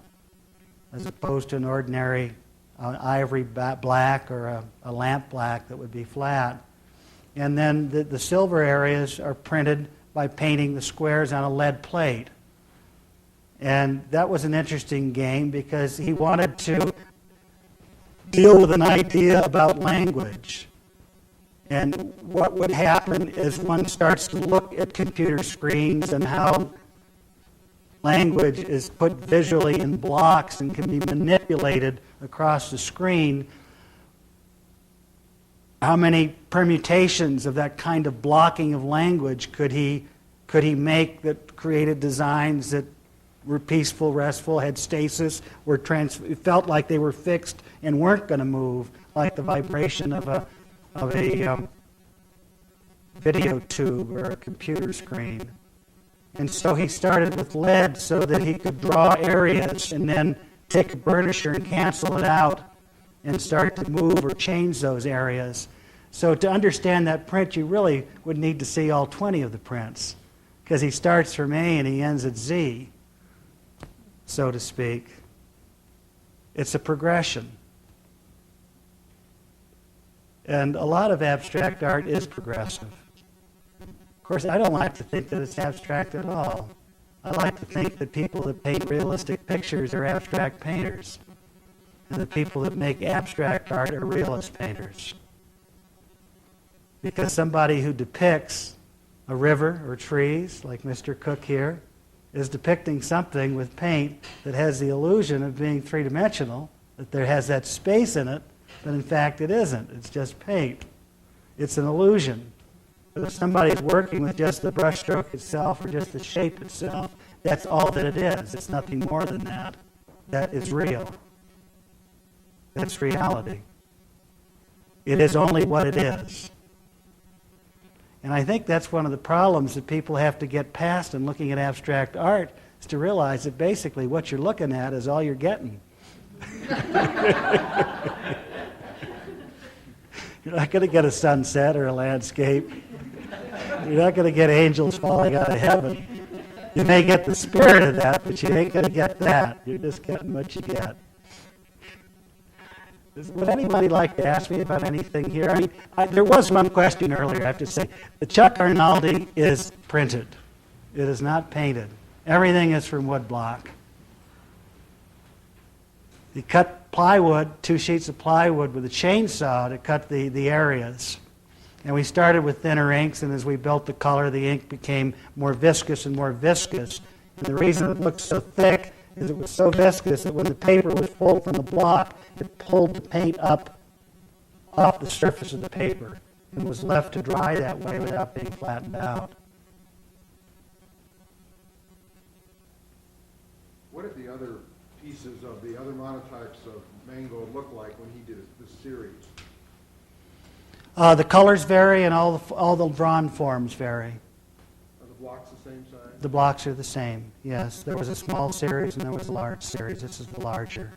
as opposed to an ordinary ivory black or a lamp black that would be flat. And then the silver areas are printed by painting the squares on a lead plate. And that was an interesting game because he wanted to deal with an idea about language. And what would happen is one starts to look at computer screens and how language is put visually in blocks and can be manipulated across the screen. How many permutations of that kind of blocking of language could he make that created designs that were peaceful, restful, had stasis, it felt like they were fixed and weren't going to move, like the vibration of a video tube or a computer screen. And so he started with lead so that he could draw areas and then take a burnisher and cancel it out and start to move or change those areas. So to understand that print, you really would need to see all 20 of the prints, because he starts from A and he ends at Z, so to speak. It's a progression. And a lot of abstract art is progressive. Of course, I don't like to think that it's abstract at all. I like to think that people that paint realistic pictures are abstract painters, and the people that make abstract art are realist painters. Because somebody who depicts a river or trees, like Mr. Cook here, is depicting something with paint that has the illusion of being three-dimensional, that there has that space in it, but in fact it isn't. It's just paint. It's an illusion. But if somebody's working with just the brushstroke itself or just the shape itself, that's all that it is. It's nothing more than that. That is real. That's reality. It is only what it is. And I think that's one of the problems that people have to get past in looking at abstract art, is to realize that basically what you're looking at is all you're getting. You're not going to get a sunset or a landscape. You're not going to get angels falling out of heaven. You may get the spirit of that, but you ain't going to get that. You're just getting what you get. Would anybody like to ask me about anything here? I mean, there was one question earlier, I have to say. The Chuck Arnaldi is printed. It is not painted. Everything is from woodblock. He cut plywood, 2 sheets of plywood with a chainsaw to cut the areas. And we started with thinner inks, and as we built the color, the ink became more viscous and more viscous. And the reason it looked so thick is it was so viscous that when the paper was pulled from the block, it pulled the paint up off the surface of the paper and was left to dry that way without being flattened out. What did the other pieces of the other monotypes of Mango look like when he did this series? The colors vary and all the drawn forms vary. Are the blocks the same size? The blocks are the same, yes. There was a small series and there was a large series. This is the larger.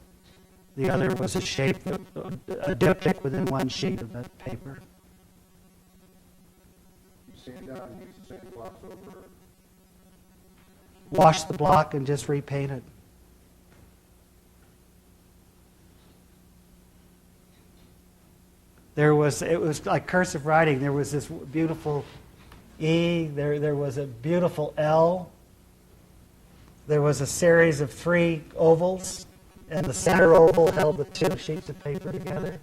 The other was a shape, a diptych within one sheet of that paper. You sand down and use the same blocks over? Wash the block and just repaint it. It was like cursive writing. There was this beautiful E, there was a beautiful L. There was a series of 3 ovals, and the center oval held the 2 sheets of paper together.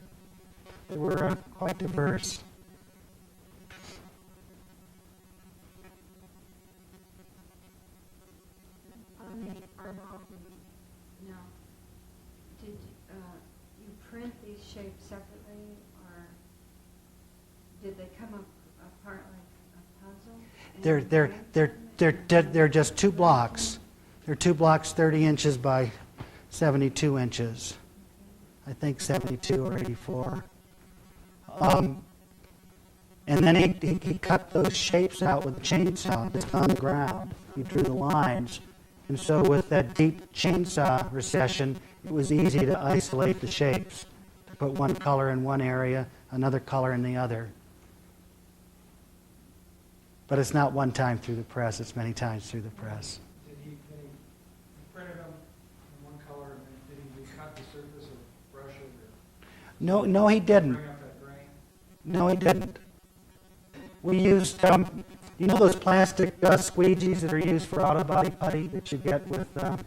They were quite diverse. No. Did you print these shapes separately, or did they come up apart like a puzzle? They're just 2 blocks. They're 2 blocks 30 inches by 72 inches. I think 72 or 84. And then he cut those shapes out with a chainsaw just on the ground. He drew the lines. And so with that deep chainsaw recession, it was easy to isolate the shapes, to put one color in one area, another color in the other. But it's not one time through the press, it's many times through the press. Did he printed them in one color, and then did he recut the surface or brush it? No, he didn't. Bring up that grain? No, he didn't. We used, you know those plastic squeegees that are used for auto body putty that you get with the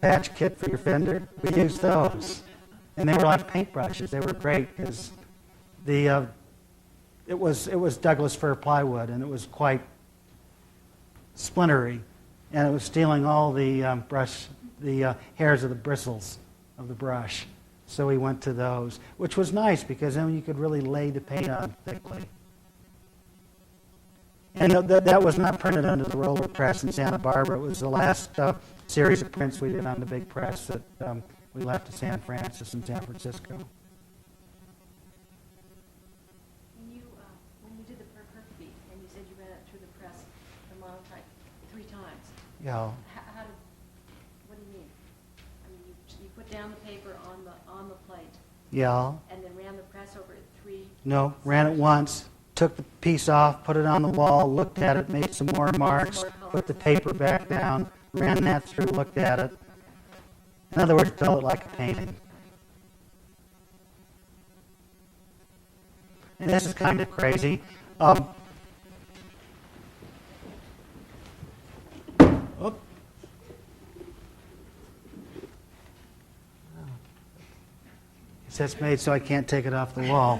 patch kit for your fender? We used those. And they were like paintbrushes. They were great because it was Douglas fir plywood, and it was quite splintery, and it was stealing all the hairs of the bristles of the brush. So we went to those, which was nice because then you could really lay the paint on thickly. And that was not printed under the roller press in Santa Barbara. It was the last series of prints we did on the big press that we left to San Francisco and San Francisco. When you did the percopy, and you said you ran it through the press, the monotype, 3 times. Yeah. What do you mean? I mean, you put down the paper on the plate. Yeah. And then ran the press over it 3. No, ran it once, took the piece off, put it on the wall, looked at it, made some more marks, put the paper back down, ran that through, looked at it. In other words, built it like a painting. And this is kind of crazy. It's made so I can't take it off the wall.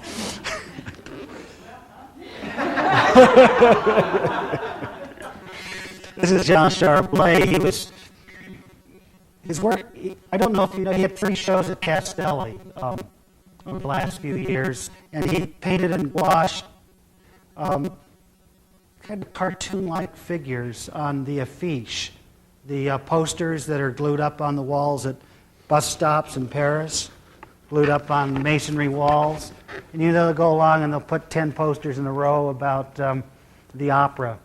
This is Jean Charblet. His work, I don't know if you know, he had 3 shows at Castelli over the last few years, and he painted and washed kind of cartoon-like figures on the affiche, the posters that are glued up on the walls at bus stops in Paris. glued up on masonry walls. And they'll go along and they'll put 10 posters in a row about the opera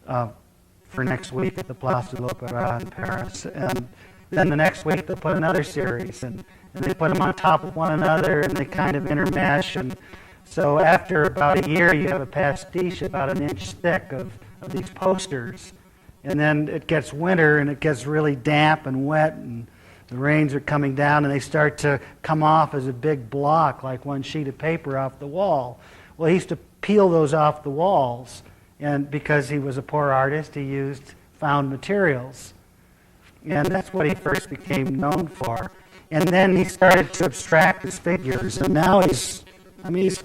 for next week at the Place de l'Opéra in Paris. And then the next week they'll put another series, and they put them on top of one another, and they kind of intermesh. And so after about a year, you have a pastiche about an inch thick of these posters. And then it gets winter, and it gets really damp and wet, and the rains are coming down, and they start to come off as a big block, like one sheet of paper off the wall. Well, he used to peel those off the walls, and because he was a poor artist, he used found materials. And that's what he first became known for. And then he started to abstract his figures, and now he's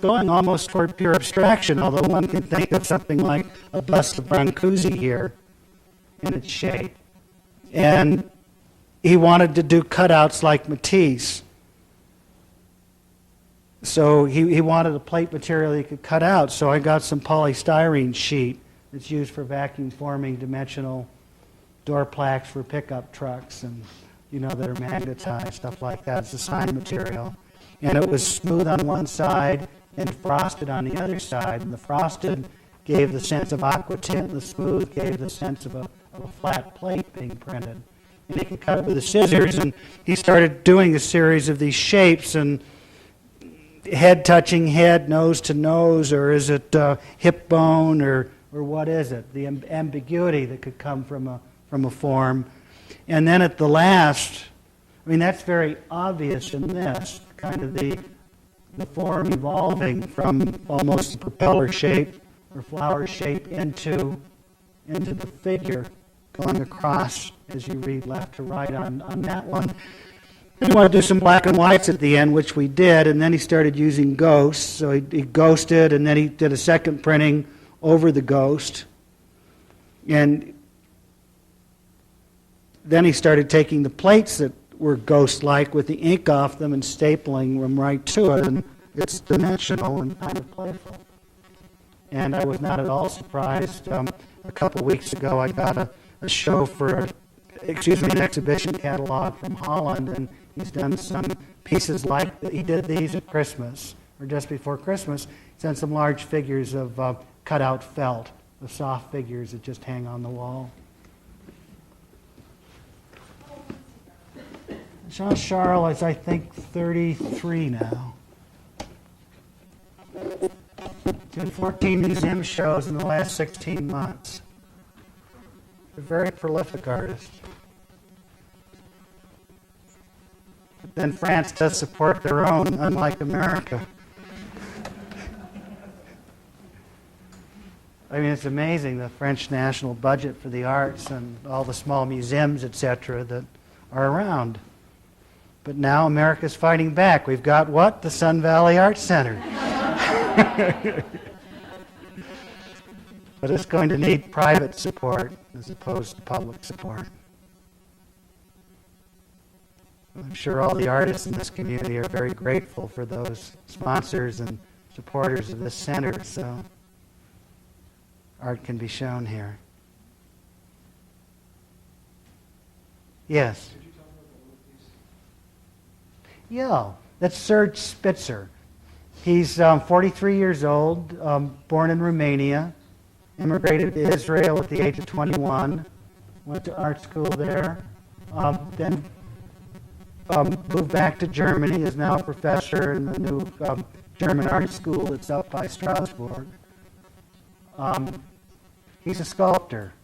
going almost toward pure abstraction, although one can think of something like a bust of Brancusi here in its shape. And he wanted to do cutouts like Matisse. So he wanted a plate material he could cut out, so I got some polystyrene sheet that's used for vacuum forming dimensional door plaques for pickup trucks, and that are magnetized, stuff like that. It's a sign material. And it was smooth on one side and frosted on the other side. And the frosted gave the sense of aquatint, and the smooth gave the sense of a flat plate being printed. And he could cut it with the scissors, and he started doing a series of these shapes, and head touching head, nose to nose, or is it hip bone, or what is it? The ambiguity that could come from a form. And then at the last, that's very obvious in this, kind of the form evolving from almost a propeller shape or flower shape into the figure going across as you read left to right on that one. And he wanted to do some black and whites at the end, which we did, and then he started using ghosts. So he ghosted, and then he did a second printing over the ghost. And then he started taking the plates that were ghost-like with the ink off them and stapling them right to it, and it's dimensional and kind of playful. And I was not at all surprised. A couple of weeks ago, I got a show for, an exhibition catalog from Holland, and he's done some pieces like that. He did these at Christmas, or just before Christmas. He's done some large figures of cut-out felt, the soft figures that just hang on the wall. Jean-Charles is, I think, 33 now. Did 14 museum shows in the last 16 months. A very prolific artist. But then France does support their own, unlike America. It's amazing, the French national budget for the arts and all the small museums, etc., that are around. But now America's fighting back. We've got what? The Sun Valley Arts Center. But it's going to need private support as opposed to public support. I'm sure all the artists in this community are very grateful for those sponsors and supporters of this center, so art can be shown here. Yes? Yeah, that's Serge Spitzer. He's 43 years old, born in Romania, immigrated to Israel at the age of 21, went to art school there, then moved back to Germany, is now a professor in the new German art school that's up by Strasbourg. He's a sculptor,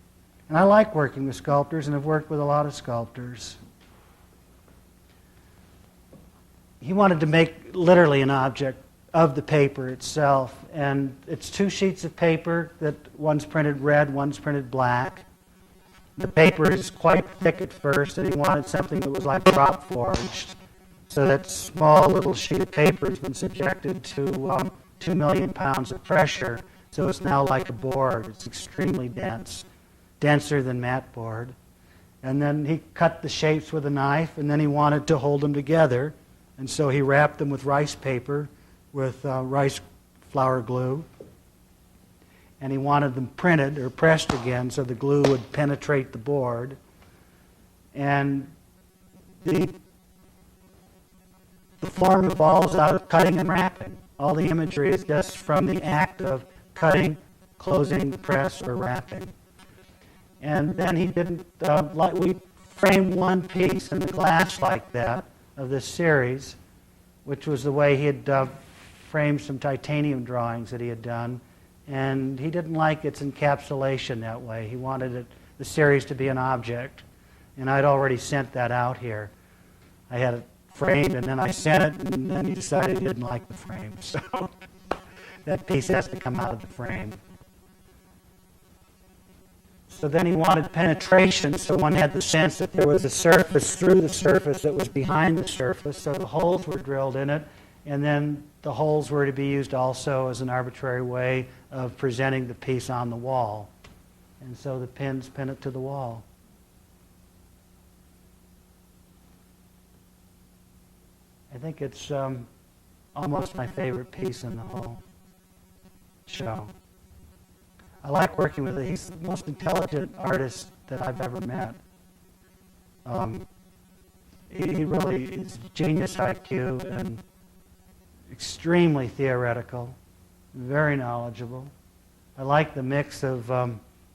and I like working with sculptors, and I've worked with a lot of sculptors. He wanted to make literally an object of the paper itself, and it's 2 sheets of paper that one's printed red, one's printed black. The paper is quite thick at first, and he wanted something that was like drop forged, so that small little sheet of paper has been subjected to 2 million pounds of pressure, so it's now like a board. It's extremely dense, denser than mat board. And then he cut the shapes with a knife, and then he wanted to hold them together. And so he wrapped them with rice paper, with rice flour glue. And he wanted them printed or pressed again so the glue would penetrate the board. And the the form evolves out of cutting and wrapping. All the imagery is just from the act of cutting, closing, press, or wrapping. And then he didn't, we framed one piece in the glass like that of this series, which was the way he had framed some titanium drawings that he had done. And he didn't like its encapsulation that way. He wanted the series to be an object. And I'd already sent that out here. I had it framed, and then I sent it, and then he decided he didn't like the frame. So that piece has to come out of the frame. So then he wanted penetration, so one had the sense that there was a surface through the surface that was behind the surface, so the holes were drilled in it, and then the holes were to be used also as an arbitrary way of presenting the piece on the wall. And so the pins pin it to the wall. I think it's almost my favorite piece in the whole show. I like working with him. He's the most intelligent artist that I've ever met. He really is genius IQ and extremely theoretical, very knowledgeable. I like the mix of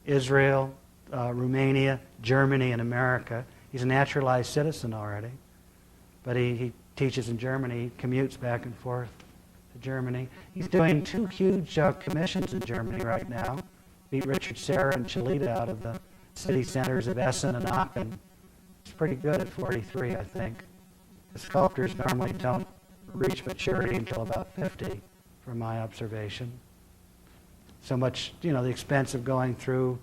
Israel, Romania, Germany, and America. He's a naturalized citizen already, but he teaches in Germany, he commutes back and forth to Germany. He's doing 2 huge commissions in Germany right now. Beat Richard Serra and Chalita out of the city centers of Essen and Aachen. He's pretty good at 43, I think. The sculptors normally don't reach maturity until about 50, from my observation. So much, the expense of going through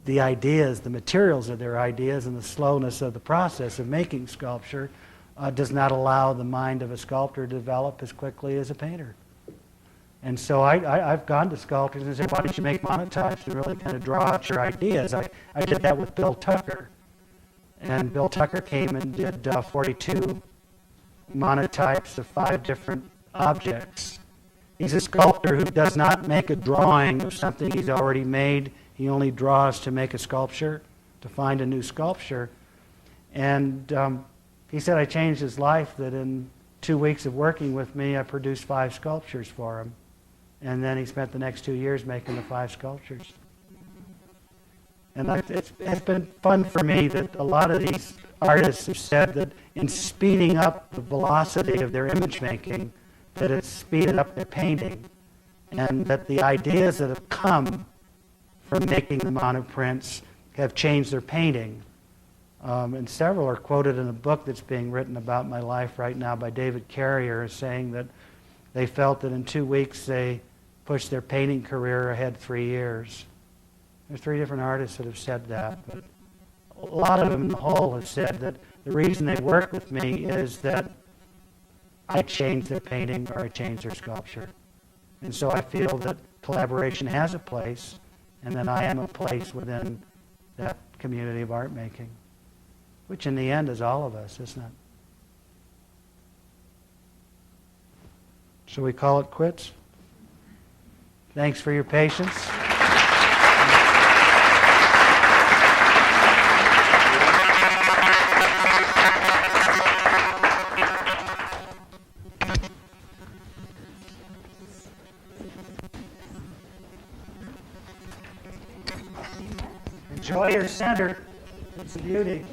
the ideas, the materials of their ideas, and the slowness of the process of making sculpture does not allow the mind of a sculptor to develop as quickly as a painter. And so I've gone to sculptors and said, why don't you make monotypes to really kind of draw out your ideas? I did that with Bill Tucker. And Bill Tucker came and did 42 monotypes of 5 different objects. He's a sculptor who does not make a drawing of something he's already made. He only draws to make a sculpture, to find a new sculpture. And he said I changed his life, that in 2 weeks of working with me, I produced 5 sculptures for him. And then he spent the next 2 years making the 5 sculptures. And it's been fun for me that a lot of these artists have said that in speeding up the velocity of their image making, that it's speeded up their painting. And that the ideas that have come from making the monoprints have changed their painting. And several are quoted in a book that's being written about my life right now by David Carrier, saying that they felt that in 2 weeks they pushed their painting career ahead 3 years. There's 3 different artists that have said that, but a lot of them in the whole have said that the reason they work with me is that I change their painting or I change their sculpture. And so I feel that collaboration has a place, and that I am a place within that community of art making, which in the end is all of us, isn't it? Shall we call it quits? Thanks for your patience. Enjoy your center. It's a beauty.